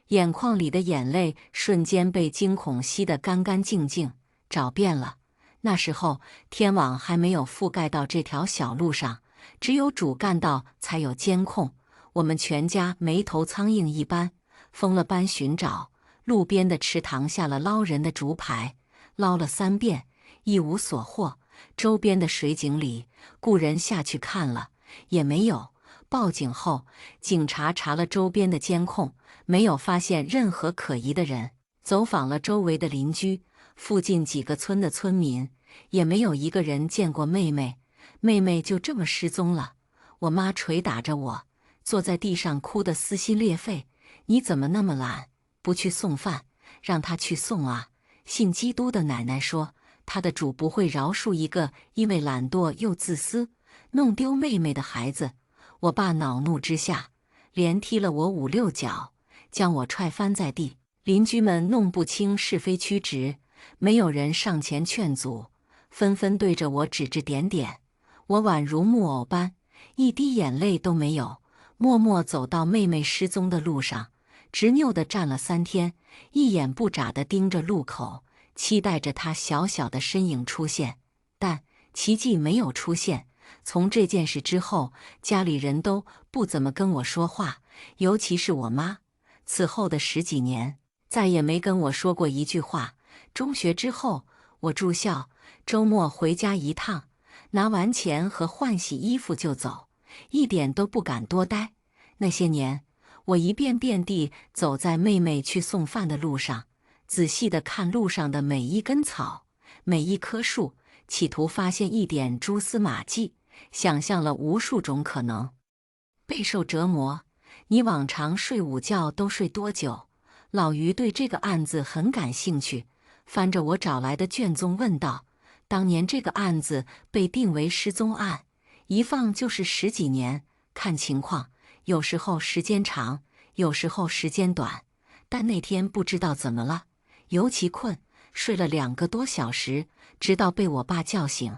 眼眶里的眼泪瞬间被惊恐吸得干干净净。找遍了，那时候天网还没有覆盖到这条小路上，只有主干道才有监控。我们全家没头苍蝇一般，疯了般寻找。路边的池塘下了捞人的竹排，捞了3遍，一无所获。周边的水井里，雇人下去看了，也没有。报警后，警察查了周边的监控，没有发现任何可疑的人。走访了周围的邻居，附近几个村的村民，也没有一个人见过妹妹。妹妹就这么失踪了。我妈捶打着我，坐在地上哭得撕心裂肺。你怎么那么懒，不去送饭，让她去送啊！信基督的奶奶说，她的主不会饶恕一个因为懒惰又自私，弄丢妹妹的孩子。我爸恼怒之下，连踢了我5、6脚，将我踹翻在地。邻居们弄不清是非曲直，没有人上前劝阻，纷纷对着我指指点点。我宛如木偶般，一滴眼泪都没有，默默走到妹妹失踪的路上，执拗地站了3天，一眼不眨地盯着路口，期待着她小小的身影出现。但奇迹没有出现。从这件事之后，家里人都不怎么跟我说话，尤其是我妈。此后的10几年，再也没跟我说过一句话。中学之后，我住校，周末回家一趟，拿完钱和换洗衣服就走，一点都不敢多待。那些年，我一遍遍地走在妹妹去送饭的路上，仔细地看路上的每一根草，每一棵树，企图发现一点蛛丝马迹，想象了无数种可能。备受折磨。你往常睡午觉都睡多久？老于对这个案子很感兴趣，翻着我找来的卷宗问道。当年这个案子被定为失踪案，一放就是10几年，看情况，有时候时间长，有时候时间短。但那天不知道怎么了，尤其困，睡了2个多小时，直到被我爸叫醒。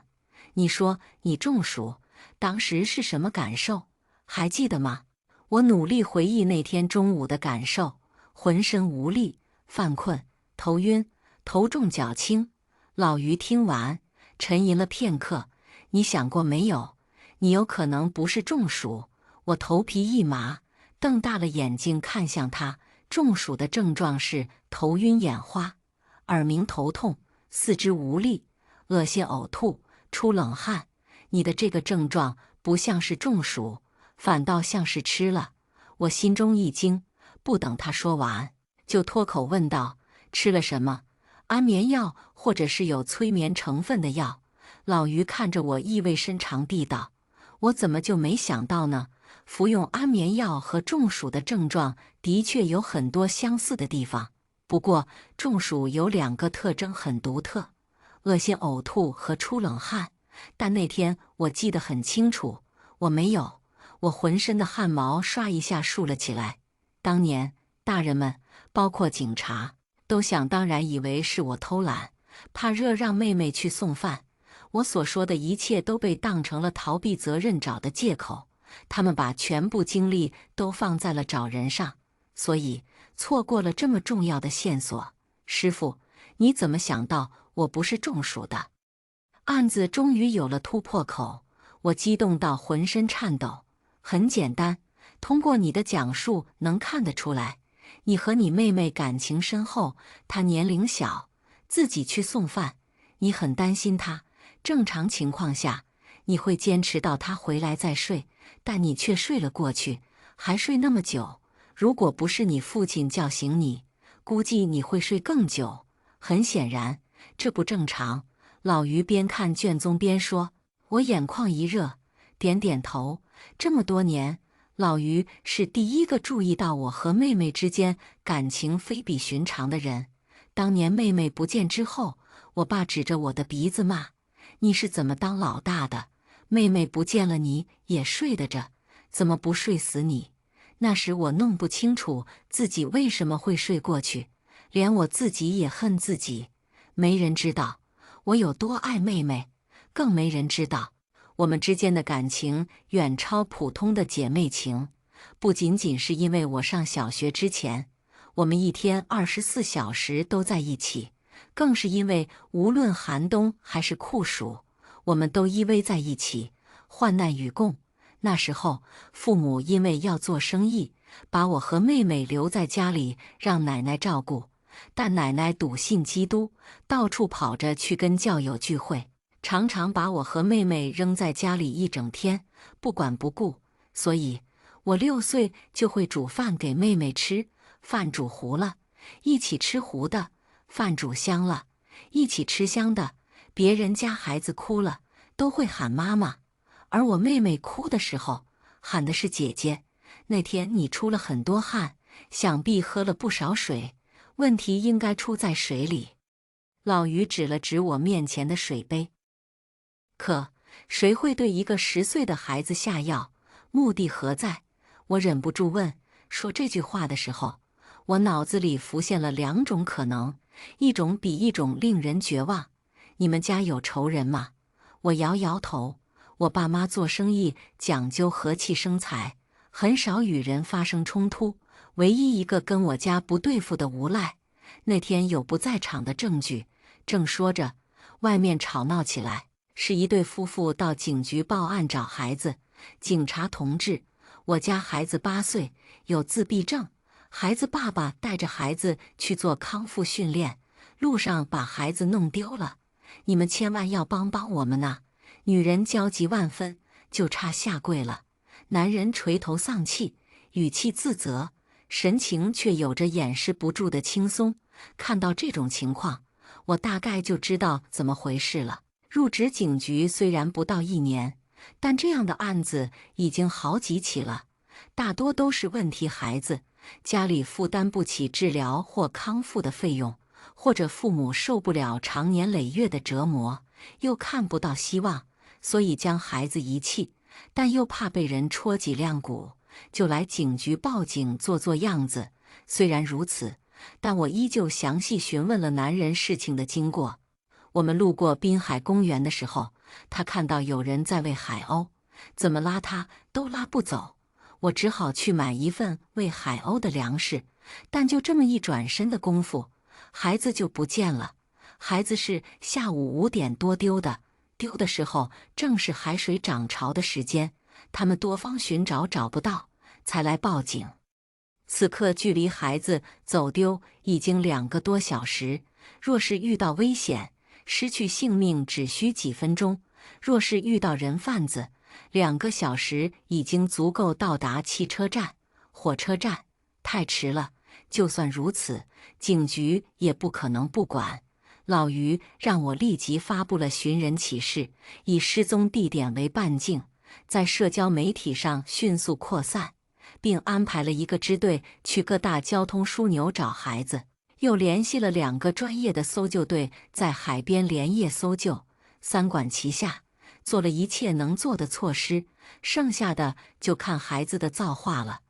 你说你中暑，当时是什么感受？还记得吗？我努力回忆那天中午的感受，浑身无力，犯困，头晕，头重脚轻。老于听完，沉吟了片刻。你想过没有？你有可能不是中暑。我头皮一麻，瞪大了眼睛看向他。中暑的症状是头晕眼花、耳鸣头痛、四肢无力、恶心呕吐、出冷汗。你的这个症状不像是中暑，反倒像是吃了。我心中一惊，不等他说完，就脱口问道：吃了什么？安眠药，或者是有催眠成分的药？老于看着我，意味深长地道：我怎么就没想到呢？服用安眠药和中暑的症状的确有很多相似的地方，不过中暑有2个特征很独特：恶心呕吐和出冷汗。但那天我记得很清楚，我没有。我浑身的汗毛唰一下竖了起来。当年大人们，包括警察，都想当然以为是我偷懒，怕热让妹妹去送饭。我所说的一切都被当成了逃避责任找的借口，他们把全部精力都放在了找人上，所以错过了这么重要的线索。师傅，你怎么想到我不是中暑的？案子终于有了突破口，我激动到浑身颤抖。很简单，通过你的讲述能看得出来，你和你妹妹感情深厚，她年龄小，自己去送饭，你很担心她。正常情况下，你会坚持到她回来再睡，但你却睡了过去，还睡那么久。如果不是你父亲叫醒你，估计你会睡更久。很显然，这不正常。老于边看卷宗边说，我眼眶一热，点点头。这么多年，老于是第一个注意到我和妹妹之间感情非比寻常的人。当年妹妹不见之后，我爸指着我的鼻子骂：你是怎么当老大的？妹妹不见了你也睡得着，怎么不睡死你？那时我弄不清楚自己为什么会睡过去，连我自己也恨自己。没人知道我有多爱妹妹，更没人知道我们之间的感情远超普通的姐妹情。不仅仅是因为我上小学之前，我们一天24小时都在一起，更是因为无论寒冬还是酷暑，我们都依偎在一起，患难与共。那时候，父母因为要做生意，把我和妹妹留在家里让奶奶照顾。但奶奶笃信基督，到处跑着去跟教友聚会，常常把我和妹妹扔在家里一整天，不管不顾。所以，我6岁就会煮饭给妹妹吃，饭煮糊了，一起吃糊的；饭煮香了，一起吃香的。别人家孩子哭了，都会喊妈妈，而我妹妹哭的时候，喊的是姐姐。那天你出了很多汗，想必喝了不少水，问题应该出在水里。老于指了指我面前的水杯。可谁会对一个10岁的孩子下药？目的何在？我忍不住问。说这句话的时候，我脑子里浮现了2种可能，一种比一种令人绝望。你们家有仇人吗？我摇摇头。我爸妈做生意讲究和气生财，很少与人发生冲突。唯一一个跟我家不对付的无赖，那天有不在场的证据。正说着，外面吵闹起来，是一对夫妇到警局报案找孩子。警察同志，我家孩子8岁，有自闭症，孩子爸爸带着孩子去做康复训练，路上把孩子弄丢了，你们千万要帮帮我们呐！女人焦急万分，就差下跪了。男人垂头丧气，语气自责，神情却有着掩饰不住的轻松。看到这种情况，我大概就知道怎么回事了。入职警局虽然不到1年，但这样的案子已经好几起了，大多都是问题孩子，家里负担不起治疗或康复的费用，或者父母受不了长年累月的折磨，又看不到希望，所以将孩子遗弃，但又怕被人戳脊梁骨，就来警局报警做做样子。虽然如此，但我依旧详细询问了男人事情的经过。我们路过滨海公园的时候，他看到有人在喂海鸥，怎么拉他都拉不走，我只好去买一份喂海鸥的粮食。但就这么一转身的功夫，孩子就不见了。孩子是下午5点多丢的，丢的时候正是海水涨潮的时间，他们多方寻找找不到，才来报警。此刻距离孩子走丢已经2个多小时，若是遇到危险，失去性命只需几分钟；若是遇到人贩子，2个小时已经足够到达汽车站、火车站。太迟了。就算如此，警局也不可能不管。老于让我立即发布了寻人启事，以失踪地点为半径，在社交媒体上迅速扩散，并安排了一个支队去各大交通枢纽找孩子，又联系了2个专业的搜救队，在海边连夜搜救。3管齐下，做了一切能做的措施，剩下的就看孩子的造化了。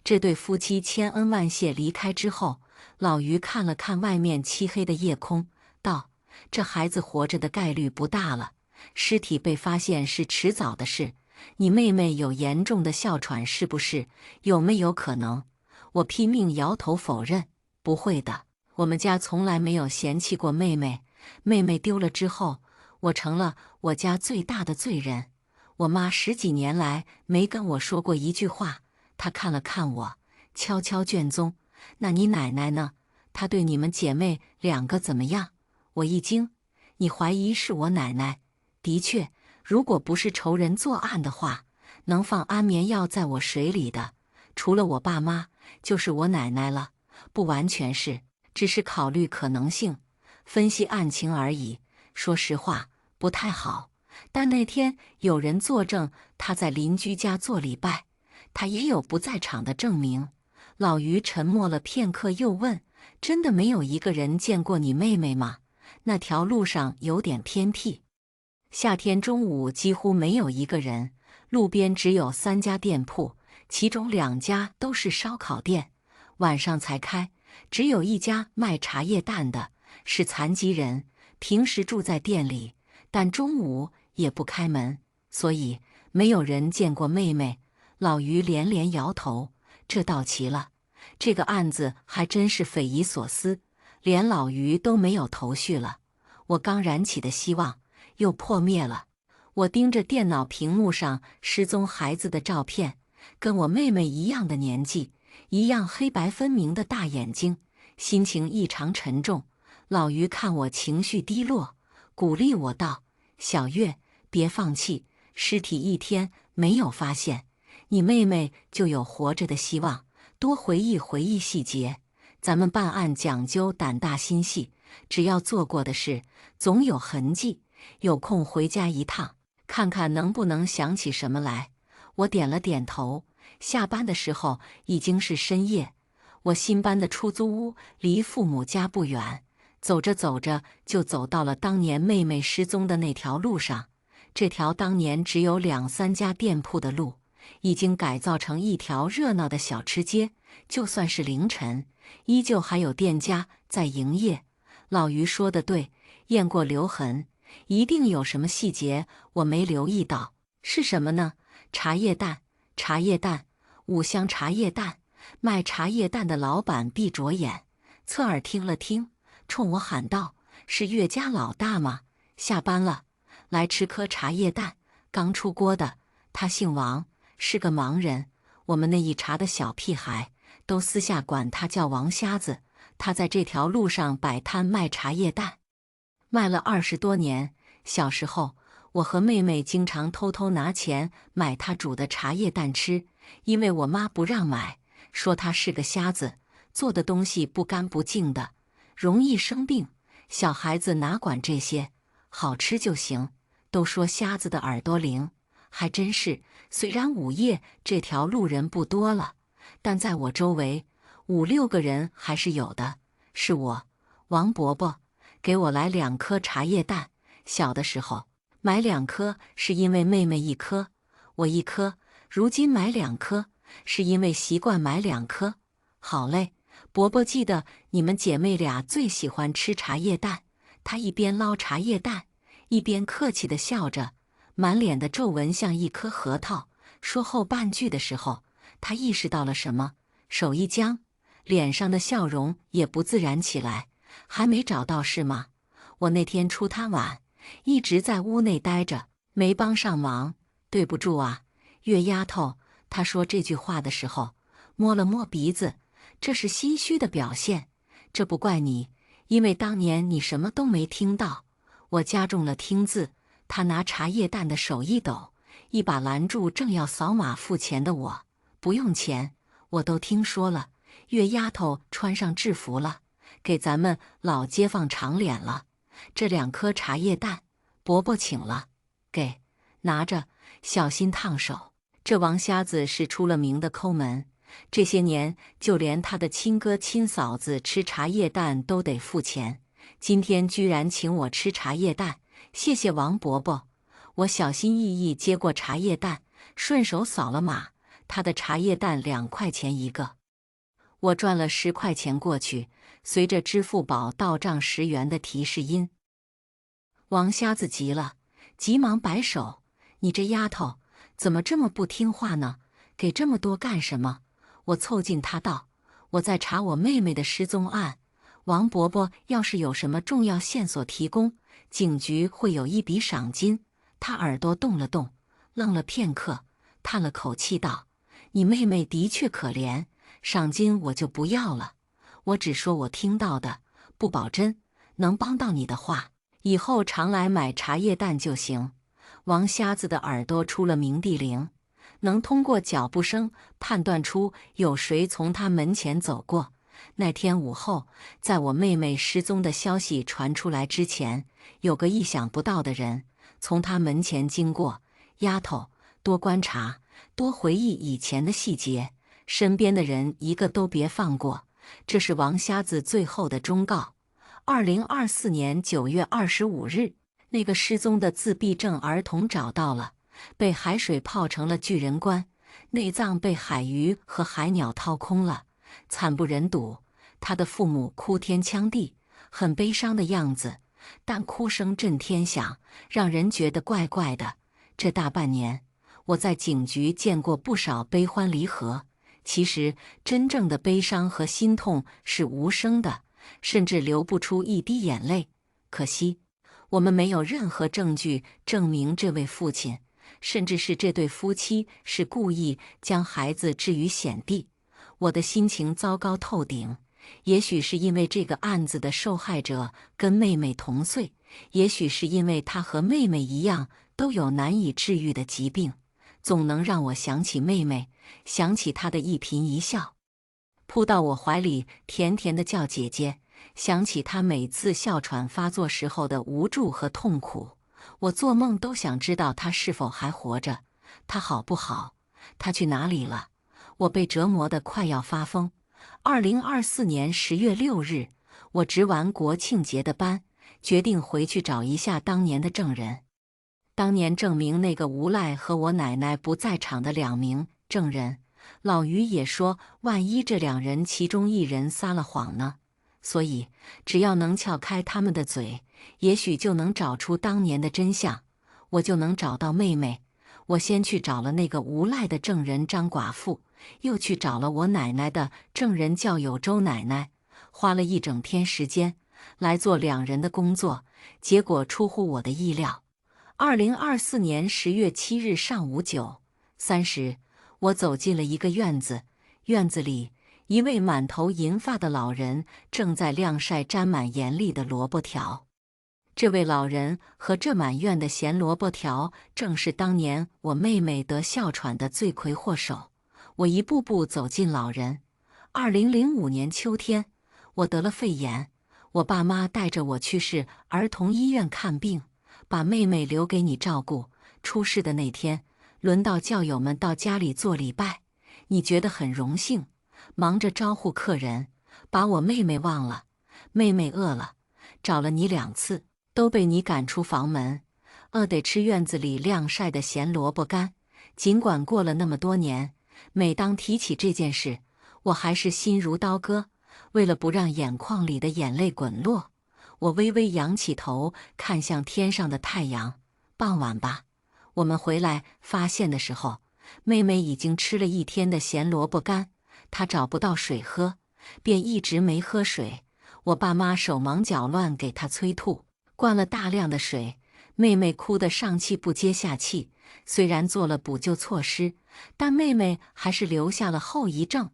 这对夫妻千恩万谢离开之后，老于看了看外面漆黑的夜空，道：“这孩子活着的概率不大了，尸体被发现是迟早的事。你妹妹有严重的哮喘是不是？有没有可能？”我拼命摇头否认：“不会的，我们家从来没有嫌弃过妹妹。妹妹丢了之后，我成了我家最大的罪人。我妈10几年来没跟我说过一句话。”她看了看我，悄悄卷宗：“那你奶奶呢？她对你们姐妹2个怎么样？”我一惊：“你怀疑是我奶奶？的确，如果不是仇人作案的话，能放安眠药在我水里的，除了我爸妈，就是我奶奶了。不完全是，只是考虑可能性，分析案情而已。说实话，不太好。但那天有人作证，她在邻居家做礼拜。他也有不在场的证明。”老于沉默了片刻，又问：“真的没有一个人见过你妹妹吗？那条路上有点偏僻。夏天中午几乎没有一个人，路边只有3家店铺，其中2家都是烧烤店，晚上才开，只有一家卖茶叶蛋的，是残疾人，平时住在店里，但中午也不开门，所以没有人见过妹妹。老于连连摇头，这道奇了，这个案子还真是匪夷所思，连老于都没有头绪了。我刚燃起的希望又破灭了。我盯着电脑屏幕上失踪孩子的照片，跟我妹妹一样的年纪，一样黑白分明的大眼睛，心情异常沉重。老于看我情绪低落，鼓励我道：“小月，别放弃，尸体一天没有发现，你妹妹就有活着的希望。多回忆回忆细节，咱们办案讲究胆大心细，只要做过的事，总有痕迹。有空回家一趟，看看能不能想起什么来。”我点了点头。下班的时候已经是深夜，我新搬的出租屋离父母家不远，走着走着就走到了当年妹妹失踪的那条路上。这条当年只有2、3家店铺的路，已经改造成一条热闹的小吃街，就算是凌晨，依旧还有店家在营业。老于说的对，验过留痕，一定有什么细节我没留意到。是什么呢？茶叶蛋，茶叶蛋，5香茶叶蛋。卖茶叶蛋的老板闭着眼，侧耳听了听，冲我喊道：“是岳家老大吗？下班了，来吃颗茶叶蛋，刚出锅的。他姓王，是个盲人，我们那一茬的小屁孩都私下管他叫王瞎子。他在这条路上摆摊卖茶叶蛋，卖了20多年。小时候，我和妹妹经常偷偷拿钱买他煮的茶叶蛋吃，因为我妈不让买，说他是个瞎子，做的东西不干不净的，容易生病。小孩子哪管这些，好吃就行。都说瞎子的耳朵灵，还真是。虽然午夜这条路人不多了，但在我周围5、6个人还是有的。是我，王伯伯，给我来2颗茶叶蛋。小的时候买2颗是因为妹妹1颗，我1颗，如今买2颗是因为习惯买2颗。好嘞，伯伯记得你们姐妹俩最喜欢吃茶叶蛋。她一边捞茶叶蛋，一边客气地笑着，满脸的皱纹像一颗核桃。说后半句的时候，她意识到了什么，手一僵，脸上的笑容也不自然起来。还没找到是吗？我那天出摊晚，一直在屋内待着，没帮上忙，对不住啊，月丫头。她说这句话的时候，摸了摸鼻子，这是心虚的表现。这不怪你，因为当年你什么都没听到。我加重了听字。她拿茶叶蛋的手一抖，一把拦住正要扫码付钱的我。不用钱，我都听说了，月丫头穿上制服了，给咱们老街坊长脸了。这2颗茶叶蛋，伯伯请了，给，拿着，小心烫手。这王瞎子是出了名的抠门，这些年就连他的亲哥亲嫂子吃茶叶蛋都得付钱，今天居然请我吃茶叶蛋，谢谢王伯伯。我小心翼翼接过茶叶蛋，顺手扫了码，他的茶叶蛋2块钱一个。我赚了10块钱过去，随着支付宝到账10元的提示音。王瞎子急了，急忙摆手：“你这丫头怎么这么不听话呢？给这么多干什么？”我凑近他道：“我在查我妹妹的失踪案，王伯伯要是有什么重要线索提供，警局会有一笔赏金。”他耳朵动了动，愣了片刻，叹了口气道：“你妹妹的确可怜，赏金我就不要了。我只说我听到的，不保真。能帮到你的话，以后常来买茶叶蛋就行。”王瞎子的耳朵出了鸣地铃，能通过脚步声判断出有谁从他门前走过。那天午后，在我妹妹失踪的消息传出来之前，有个意想不到的人从他门前经过。丫头，多观察，多回忆以前的细节，身边的人一个都别放过。这是王瞎子最后的忠告。2024年9月25日，那个失踪的自闭症儿童找到了，被海水泡成了巨人观。内脏被海鱼和海鸟掏空了，惨不忍睹。他的父母哭天抢地，很悲伤的样子，但哭声震天响，让人觉得怪怪的。这大半年，我在警局见过不少悲欢离合，其实真正的悲伤和心痛是无声的，甚至流不出一滴眼泪。可惜，我们没有任何证据证明这位父亲，甚至是这对夫妻是故意将孩子置于险地。我的心情糟糕透顶。也许是因为这个案子的受害者跟妹妹同岁，也许是因为她和妹妹一样都有难以治愈的疾病，总能让我想起妹妹，想起她的一颦一笑，扑到我怀里甜甜的叫姐姐，想起她每次哮喘发作时候的无助和痛苦。我做梦都想知道她是否还活着，她好不好，她去哪里了。我被折磨得快要发疯。2024年10月6日，我值完国庆节的班，决定回去找一下当年的证人。当年证明那个无赖和我奶奶不在场的2名证人，老于也说，万一这2人其中1人撒了谎呢？所以，只要能撬开他们的嘴，也许就能找出当年的真相，我就能找到妹妹。我先去找了那个无赖的证人张寡妇，又去找了我奶奶的证人教友周奶奶，花了一整天时间来做2人的工作，结果出乎我的意料。2024年10月7日上午9:30时，我走进了一个院子，院子里一位满头银发的老人正在晾晒沾满盐粒的萝卜条。这位老人和这满院的咸萝卜条，正是当年我妹妹得哮喘的罪魁祸首。我一步步走进老人。2005年秋天，我得了肺炎，我爸妈带着我去市儿童医院看病，把妹妹留给你照顾。出事的那天，轮到教友们到家里做礼拜，你觉得很荣幸，忙着招呼客人，把我妹妹忘了。妹妹饿了，找了你2次。都被你赶出房门，饿得吃院子里晾晒的咸萝卜干。尽管过了那么多年，每当提起这件事，我还是心如刀割。为了不让眼眶里的眼泪滚落，我微微仰起头，看向天上的太阳。傍晚吧，我们回来发现的时候，妹妹已经吃了1天的咸萝卜干，她找不到水喝，便一直没喝水。我爸妈手忙脚乱给她催吐。灌了大量的水，妹妹哭得上气不接下气。虽然做了补救措施，但妹妹还是留下了后遗症。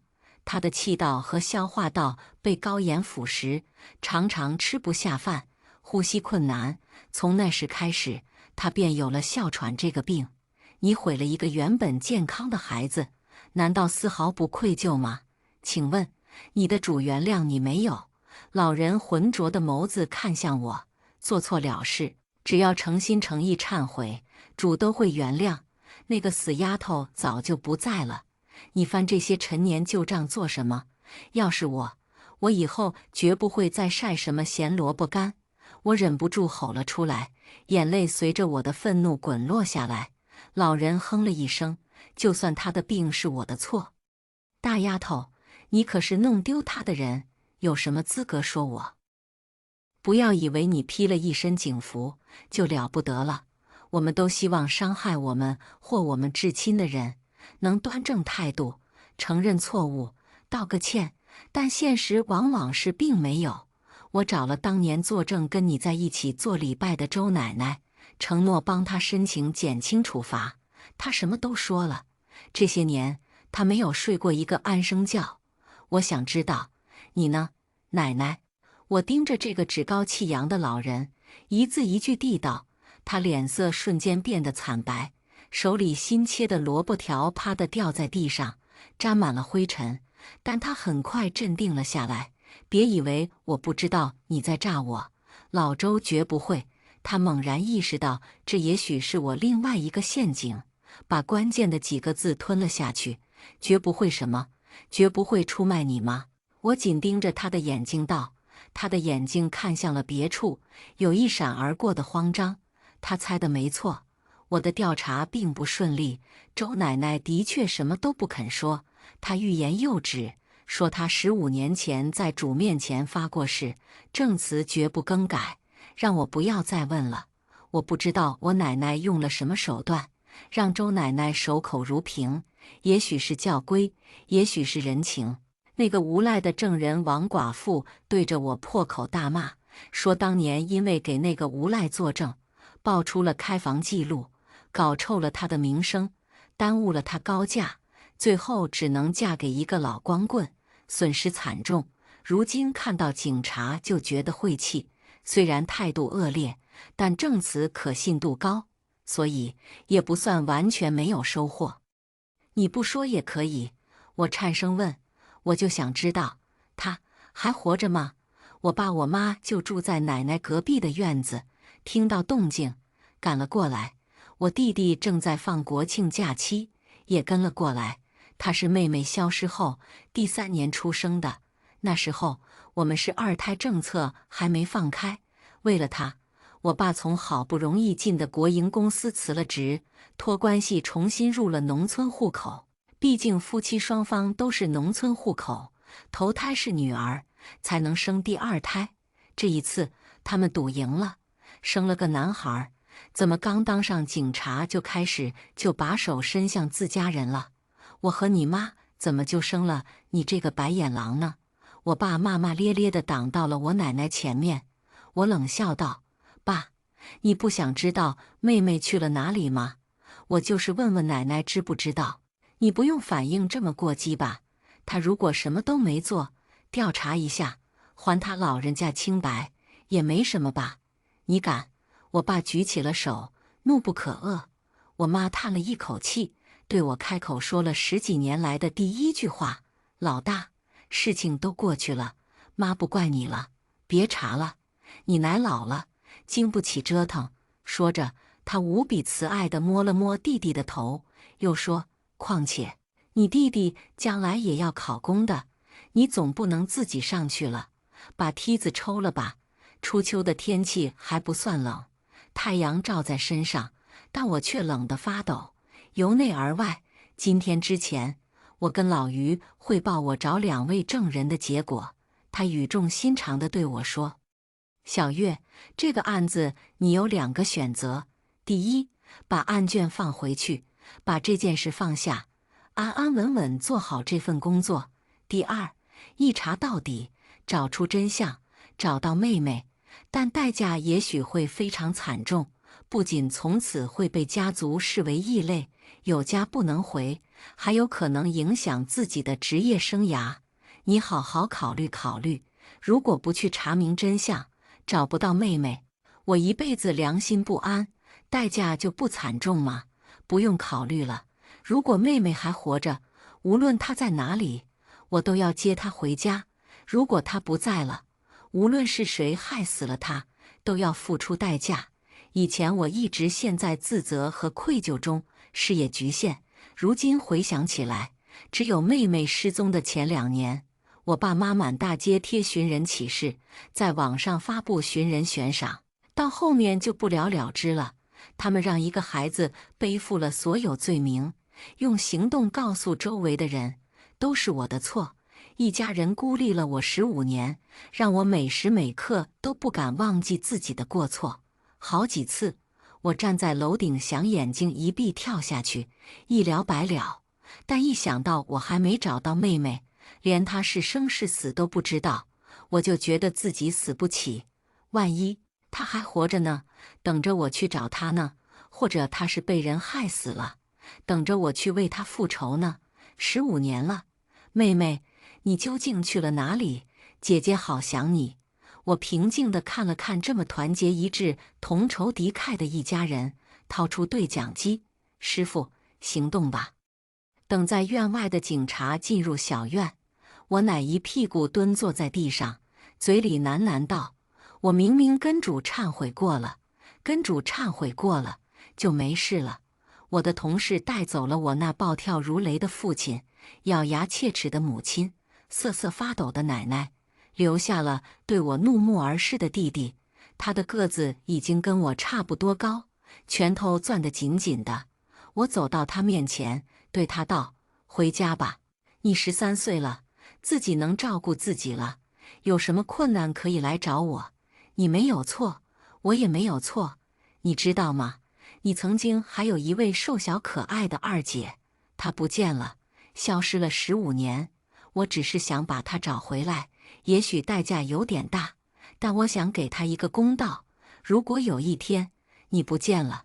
她的气道和消化道被高盐腐蚀，常常吃不下饭，呼吸困难。从那时开始，她便有了哮喘这个病。你毁了一个原本健康的孩子，难道丝毫不愧疚吗？请问，你的主原谅你没有？老人浑浊的眸子看向我。做错了事，只要诚心诚意忏悔，主都会原谅。那个死丫头早就不在了，你翻这些陈年旧账做什么？要是我以后绝不会再晒什么咸萝卜干。我忍不住吼了出来，眼泪随着我的愤怒滚落下来。老人哼了一声，就算他的病是我的错，大丫头，你可是弄丢他的人，有什么资格说我？不要以为你披了一身警服就了不得了。我们都希望伤害我们或我们至亲的人能端正态度，承认错误，道个歉，但现实往往是并没有。我找了当年作证跟你在一起做礼拜的周奶奶，承诺帮她申请减轻处罚，她什么都说了。这些年她没有睡过一个安生觉。我想知道，你呢，奶奶？我盯着这个趾高气扬的老人，一字一句地道。他脸色瞬间变得惨白，手里新切的萝卜条啪地掉在地上，沾满了灰尘。但他很快镇定了下来。别以为我不知道你在诈我，老周绝不会。他猛然意识到，这也许是我另外一个陷阱，把关键的几个字吞了下去。绝不会什么？绝不会出卖你吗？我紧盯着他的眼睛道。他的眼睛看向了别处，有一闪而过的慌张。他猜的没错，我的调查并不顺利，周奶奶的确什么都不肯说。她欲言又止，说她15年前在主面前发过誓，证词绝不更改，让我不要再问了。我不知道我奶奶用了什么手段，让周奶奶守口如瓶，也许是教规，也许是人情。那个无赖的证人王寡妇对着我破口大骂，说当年因为给那个无赖作证，爆出了开房记录，搞臭了她的名声，耽误了她高嫁，最后只能嫁给一个老光棍，损失惨重。如今看到警察就觉得晦气，虽然态度恶劣，但证词可信度高，所以也不算完全没有收获。你不说也可以，我颤声问，我就想知道他还活着吗？我爸我妈就住在奶奶隔壁的院子，听到动静赶了过来。我弟弟正在放国庆假期，也跟了过来。他是妹妹消失后第3年出生的，那时候我们是2胎政策还没放开。为了他，我爸从好不容易进的国营公司辞了职，托关系重新入了农村户口。毕竟夫妻双方都是农村户口，头胎是女儿，才能生第2胎。这一次他们赌赢了，生了个男孩。怎么刚当上警察就把手伸向自家人了？我和你妈怎么就生了你这个白眼狼呢？我爸骂骂咧咧地挡到了我奶奶前面。我冷笑道：爸，你不想知道妹妹去了哪里吗？我就是问问奶奶知不知道。你不用反应这么过激吧？她如果什么都没做，调查一下，还她老人家清白，也没什么吧？你敢？我爸举起了手，怒不可遏。我妈叹了一口气，对我开口说了10几年来的第一句话：老大，事情都过去了，妈不怪你了，别查了，你奶老了，经不起折腾。说着，她无比慈爱地摸了摸弟弟的头，又说：况且你弟弟将来也要考公的，你总不能自己上去了，把梯子抽了吧。初秋的天气还不算冷，太阳照在身上，但我却冷得发抖。由内而外，今天之前，我跟老于汇报我找2位证人的结果，他语重心长地对我说：小月，这个案子你有2个选择。第一，把案卷放回去，把这件事放下，安安稳稳做好这份工作。第二，一查到底，找出真相，找到妹妹，但代价也许会非常惨重，不仅从此会被家族视为异类，有家不能回，还有可能影响自己的职业生涯。你好好考虑考虑，如果不去查明真相，找不到妹妹，我一辈子良心不安，代价就不惨重吗？不用考虑了，如果妹妹还活着，无论她在哪里，我都要接她回家。如果她不在了，无论是谁害死了她，都要付出代价。以前我一直陷在自责和愧疚中，视野局限。如今回想起来，只有妹妹失踪的前2年，我爸妈满大街贴寻人启事，在网上发布寻人悬赏，到后面就不了了之了。他们让一个孩子背负了所有罪名，用行动告诉周围的人，都是我的错。一家人孤立了我15年，让我每时每刻都不敢忘记自己的过错。好几次，我站在楼顶想眼睛一闭跳下去，一了百了。但一想到我还没找到妹妹，连她是生是死都不知道，我就觉得自己死不起。万一她还活着呢？等着我去找她呢？或者她是被人害死了，等着我去为她复仇呢？15年了，妹妹，你究竟去了哪里？姐姐好想你。我平静地看了看这么团结一致、同仇敌忾的一家人，掏出对讲机：师傅，行动吧。等在院外的警察进入小院，我奶一屁股蹲坐在地上，嘴里喃喃道：我明明跟主忏悔过了，跟主忏悔过了，就没事了。我的同事带走了我那暴跳如雷的父亲，咬牙切齿的母亲，瑟瑟发抖的奶奶，留下了对我怒目而视的弟弟。他的个子已经跟我差不多高，拳头攥得紧紧的。我走到他面前，对他道：“回家吧，你13岁了，自己能照顾自己了，有什么困难可以来找我。你没有错，我也没有错。你知道吗？你曾经还有一位瘦小可爱的二姐，她不见了，消失了15年。我只是想把她找回来，也许代价有点大，但我想给她一个公道。如果有一天你不见了，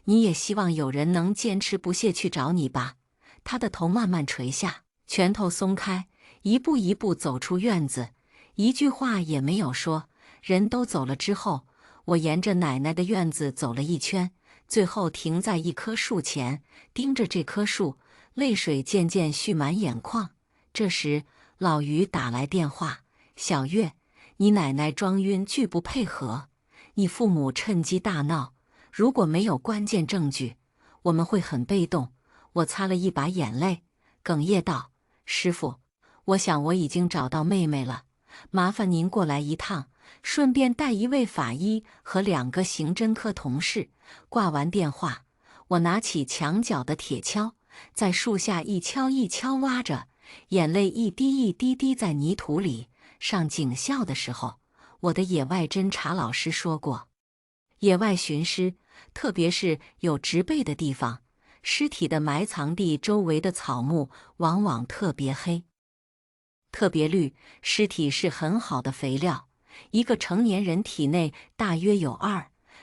你也希望有人能坚持不懈去找你吧。”他的头慢慢垂下，拳头松开，一步一步走出院子，一句话也没有说。人都走了之后，我沿着奶奶的院子走了一圈，最后停在一棵树前，盯着这棵树，泪水渐渐蓄满眼眶。这时，老于打来电话：“小月，你奶奶装晕拒不配合，你父母趁机大闹，如果没有关键证据，我们会很被动。”我擦了一把眼泪，哽咽道：“师傅，我想我已经找到妹妹了，麻烦您过来一趟，顺便带一位法医和2个刑侦科同事。”挂完电话，我拿起墙角的铁锹，在树下一锹一锹挖着，眼泪一滴一滴滴在泥土里。上警校的时候，我的野外侦查老师说过，野外寻尸，特别是有植被的地方，尸体的埋藏地周围的草木往往特别黑、特别绿，尸体是很好的肥料。一个成年人体内大约有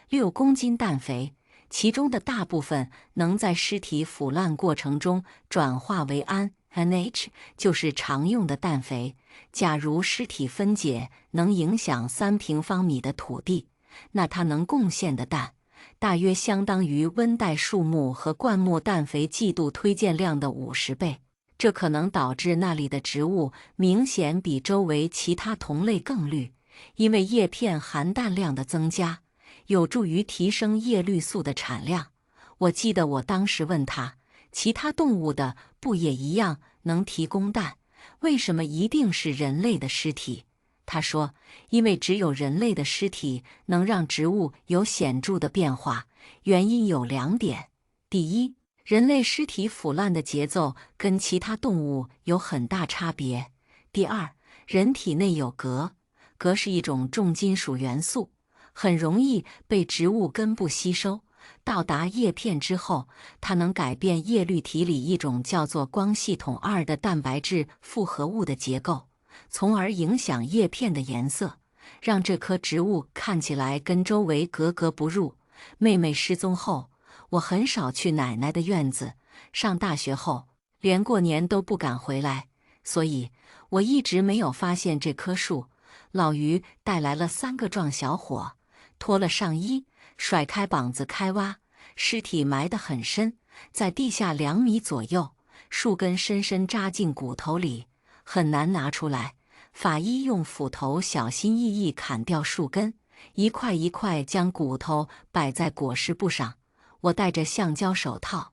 2-6公斤氮肥，其中的大部分能在尸体腐烂过程中转化为氨 （NH）， 就是常用的氮肥。假如尸体分解能影响3平方米的土地，那它能贡献的氮大约相当于温带树木和灌木氮肥季度推荐量的50倍，这可能导致那里的植物明显比周围其他同类更绿，因为叶片含氮量的增加，有助于提升叶绿素的产量。我记得我当时问他，其他动物的不也一样能提供氮，为什么一定是人类的尸体？他说，因为只有人类的尸体能让植物有显著的变化，原因有2点。第一，人类尸体腐烂的节奏跟其他动物有很大差别。第二，人体内有镉，镉是一种重金属元素，很容易被植物根部吸收，到达叶片之后，它能改变叶绿体里一种叫做光系统2的蛋白质复合物的结构，从而影响叶片的颜色，让这棵植物看起来跟周围格格不入。妹妹失踪后，我很少去奶奶的院子，上大学后连过年都不敢回来，所以我一直没有发现这棵树。老于带来了3个壮小伙，脱了上衣，甩开膀子开挖，尸体埋得很深，在地下2米左右，树根深深扎进骨头里，很难拿出来。法医用斧头小心翼翼砍掉树根，一块一块将骨头摆在裹尸布上。我戴着橡胶手套，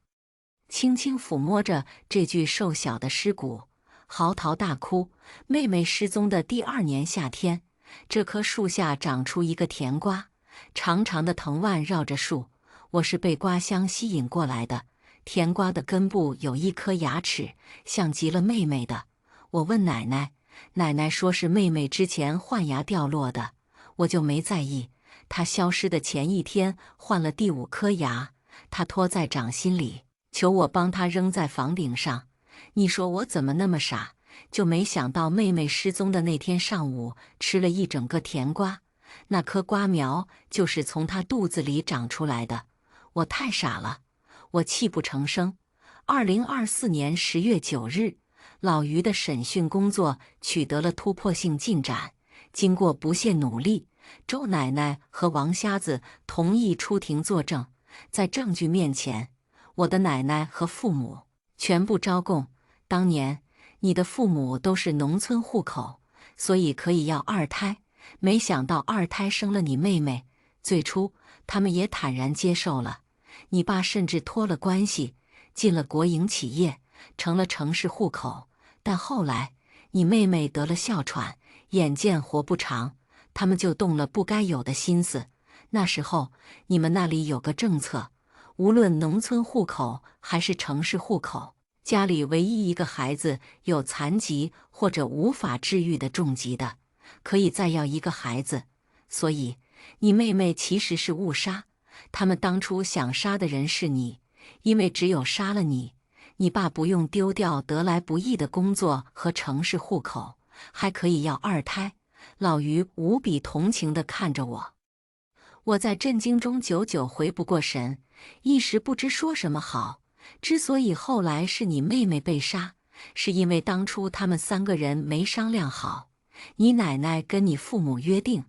轻轻抚摸着这具瘦小的尸骨，嚎啕大哭。妹妹失踪的第2年夏天，这棵树下长出一个甜瓜，长长的藤蔓绕着树，我是被瓜香吸引过来的。甜瓜的根部有一颗牙齿，像极了妹妹的。我问奶奶，奶奶说是妹妹之前换牙掉落的，我就没在意。她消失的前1天换了第5颗牙，她托在掌心里，求我帮她扔在房顶上。你说我怎么那么傻，就没想到妹妹失踪的那天上午吃了一整个甜瓜，那颗瓜苗就是从她肚子里长出来的。我太傻了，我泣不成声。2024年10月9日，老于的审讯工作取得了突破性进展。经过不懈努力，周奶奶和王瞎子同意出庭作证。在证据面前，我的奶奶和父母全部招供。当年你的父母都是农村户口，所以可以要2胎，没想到2胎生了你妹妹。最初他们也坦然接受了，你爸甚至托了关系，进了国营企业，成了城市户口。但后来你妹妹得了哮喘，眼见活不长，他们就动了不该有的心思，那时候你们那里有个政策，无论农村户口还是城市户口，家里唯一一个孩子有残疾或者无法治愈的重疾的，可以再要一个孩子。所以你妹妹其实是误杀，他们当初想杀的人是你，因为只有杀了你，你爸不用丢掉得来不易的工作和城市户口，还可以要二胎。老于无比同情地看着我，我在震惊中久久回不过神，一时不知说什么好。之所以后来是你妹妹被杀，是因为当初他们3个人没商量好，你奶奶跟你父母约定，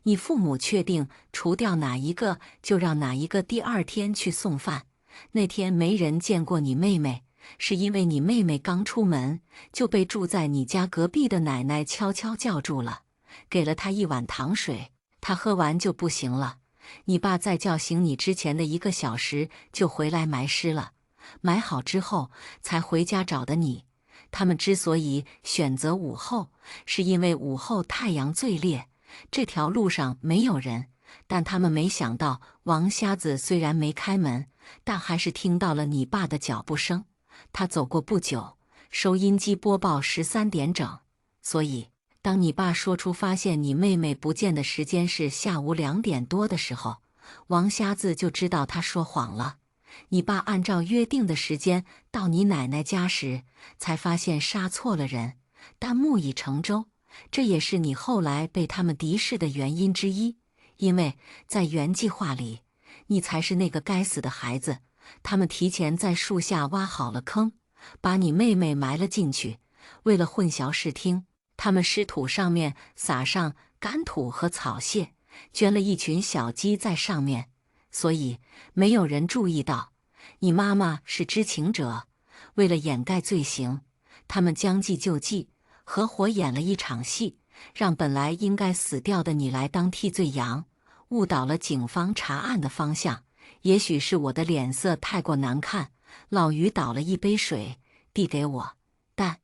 你父母确定除掉哪一个就让哪一个第2天去送饭。那天没人见过你妹妹，是因为你妹妹刚出门就被住在你家隔壁的奶奶悄悄叫住了，给了她1碗糖水，她喝完就不行了。你爸在叫醒你之前的1个小时就回来埋尸了，埋好之后才回家找的你。他们之所以选择午后，是因为午后太阳最烈，这条路上没有人。但他们没想到，王瞎子虽然没开门，但还是听到了你爸的脚步声。他走过不久，收音机播报13点整，所以当你爸说出发现你妹妹不见的时间是下午2点多的时候，王瞎子就知道他说谎了。你爸按照约定的时间到你奶奶家时，才发现杀错了人，但木已成舟。这也是你后来被他们敌视的原因之一，因为在原计划里，你才是那个该死的孩子。他们提前在树下挖好了坑，把你妹妹埋了进去。为了混淆视听，他们尸土上面撒上干土和草屑，圈了一群小鸡在上面，所以没有人注意到。你妈妈是知情者，为了掩盖罪行，他们将计就计，合伙演了一场戏，让本来应该死掉的你来当替罪羊，误导了警方查案的方向。也许是我的脸色太过难看，老于倒了一杯水递给我，但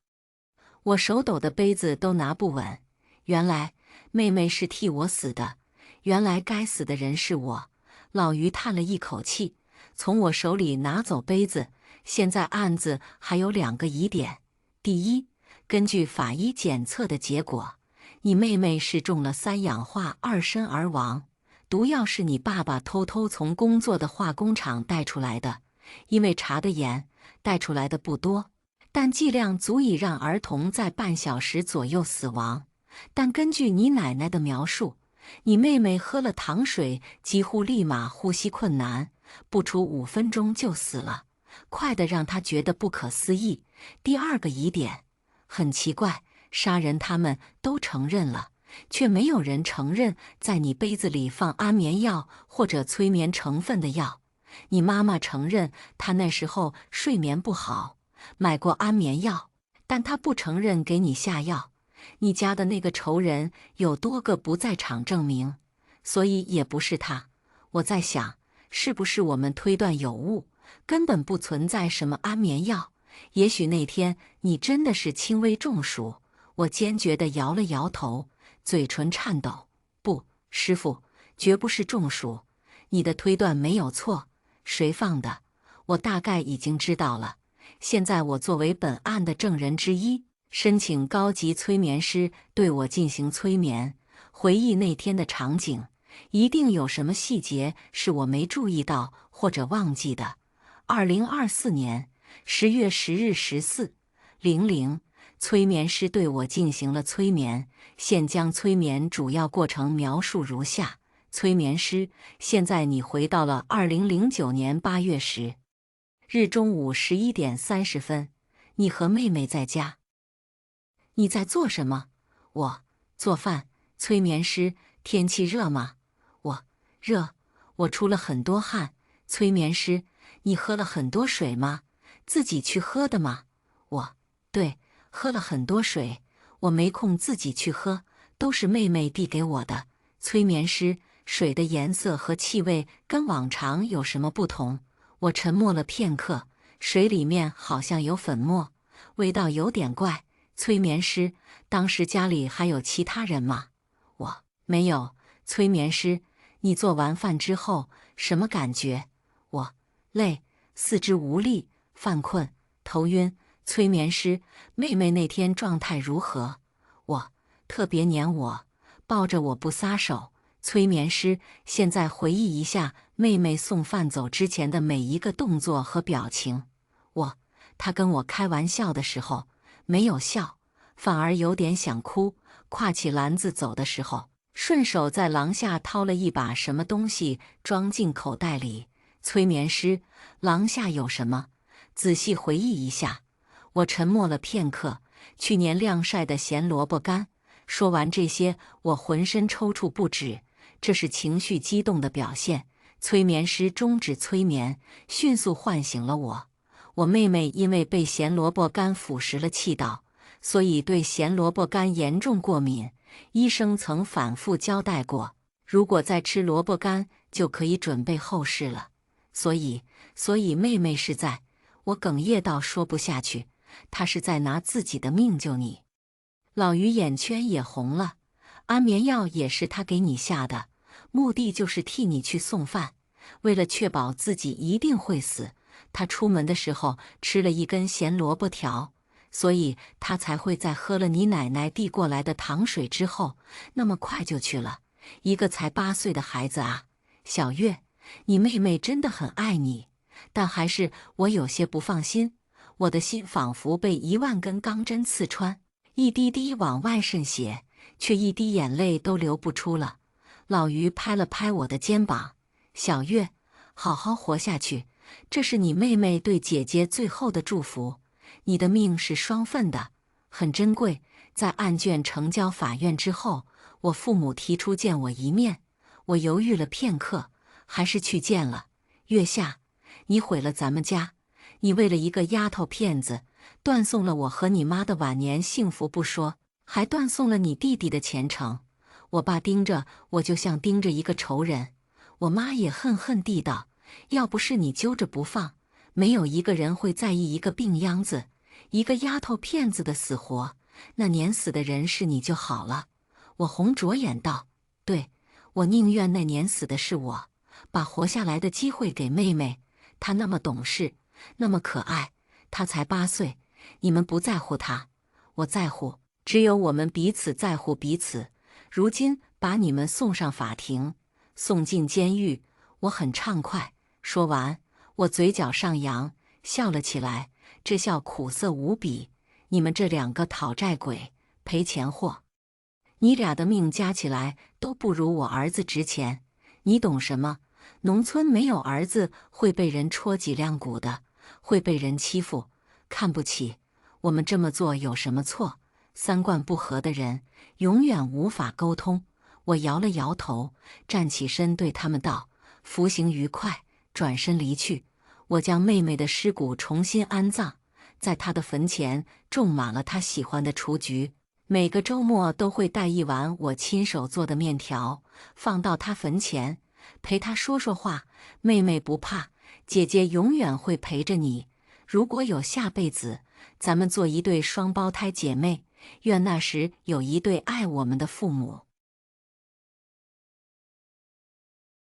我手抖的杯子都拿不稳。原来妹妹是替我死的，原来该死的人是我。老于叹了一口气，从我手里拿走杯子。现在案子还有2个疑点。第一，根据法医检测的结果，你妹妹是中了3氧化二砷而亡。毒药是你爸爸偷偷从工作的化工厂带出来的，因为查得严，带出来的不多，但剂量足以让儿童在半小时左右死亡。但根据你奶奶的描述，你妹妹喝了糖水，几乎立马呼吸困难，不出5分钟就死了，快得让她觉得不可思议。第2个疑点，很奇怪，杀人他们都承认了，却没有人承认在你杯子里放安眠药或者催眠成分的药。你妈妈承认她那时候睡眠不好，买过安眠药，但她不承认给你下药。你家的那个仇人有多个不在场证明，所以也不是他。我在想，是不是我们推断有误，根本不存在什么安眠药？也许那天你真的是轻微中暑。我坚决地摇了摇头，嘴唇颤抖。不，师傅，绝不是中暑。你的推断没有错。谁放的？我大概已经知道了。现在我作为本案的证人之一，申请高级催眠师对我进行催眠，回忆那天的场景，一定有什么细节是我没注意到或者忘记的。2024年10月10日14:00，催眠师对我进行了催眠。现将催眠主要过程描述如下：催眠师，现在你回到了2009年8月10日中午11点30分，你和妹妹在家。你在做什么？我做饭。催眠师，天气热吗？我热，我出了很多汗。催眠师，你喝了很多水吗？自己去喝的吗？我对，喝了很多水，我没空自己去喝，都是妹妹递给我的。催眠师，水的颜色和气味跟往常有什么不同？我沉默了片刻，水里面好像有粉末，味道有点怪。催眠师，当时家里还有其他人吗？我没有。催眠师，你做完饭之后什么感觉？我累，四肢无力，犯困，头晕。催眠师，妹妹那天状态如何？我特别黏我，抱着我不撒手。催眠师，现在回忆一下妹妹送饭走之前的每一个动作和表情。她跟我开玩笑的时候没有笑，反而有点想哭。挎起篮子走的时候，顺手在廊下掏了一把什么东西装进口袋里。催眠师，廊下有什么？仔细回忆一下。我沉默了片刻。去年晾晒的咸萝卜干。说完这些，我浑身抽搐不止，这是情绪激动的表现。催眠师终止催眠，迅速唤醒了我。我妹妹因为被咸萝卜干腐蚀了气道，所以对咸萝卜干严重过敏。医生曾反复交代过，如果再吃萝卜干，就可以准备后事了。所以妹妹是在……我哽咽到说不下去。她是在拿自己的命救你。老于眼圈也红了。安眠药也是他给你下的，目的就是替你去送饭。为了确保自己一定会死，他出门的时候吃了一根咸萝卜条，所以他才会在喝了你奶奶递过来的糖水之后，那么快就去了。一个才8岁的孩子啊，小月，你妹妹真的很爱你，但还是我有些不放心。我的心仿佛被10000根钢针刺穿，一滴滴往外渗血，却一滴眼泪都流不出了。老于拍了拍我的肩膀：“小月，好好活下去，这是你妹妹对姐姐最后的祝福。你的命是双份的，很珍贵。”在案卷呈交法院之后，我父母提出见我一面，我犹豫了片刻，还是去见了。月下，你毁了咱们家。你为了一个丫头片子，断送了我和你妈的晚年幸福不说，还断送了你弟弟的前程。我爸盯着我就像盯着一个仇人，我妈也恨恨地道：“要不是你揪着不放，没有一个人会在意一个病秧子、一个丫头片子的死活。那年死的人是你就好了。”我红着眼道：“对，我宁愿那年死的是我，把活下来的机会给妹妹。她那么懂事，那么可爱，她才8岁，你们不在乎她，我在乎，只有我们彼此在乎彼此。如今把你们送上法庭，送进监狱，我很畅快。”说完，我嘴角上扬，笑了起来，这笑苦涩无比。你们这2个讨债鬼，赔钱货，你俩的命加起来都不如我儿子值钱。你懂什么？农村没有儿子会被人戳脊梁骨的，会被人欺负、看不起。我们这么做有什么错？3观不合的人永远无法沟通。我摇了摇头，站起身对他们道：“服刑愉快。”转身离去。我将妹妹的尸骨重新安葬，在她的坟前种满了她喜欢的雏菊。每个周末都会带一碗我亲手做的面条，放到她坟前，陪她说说话。妹妹不怕，姐姐永远会陪着你。如果有下辈子，咱们做一对双胞胎姐妹。愿那时有一对爱我们的父母。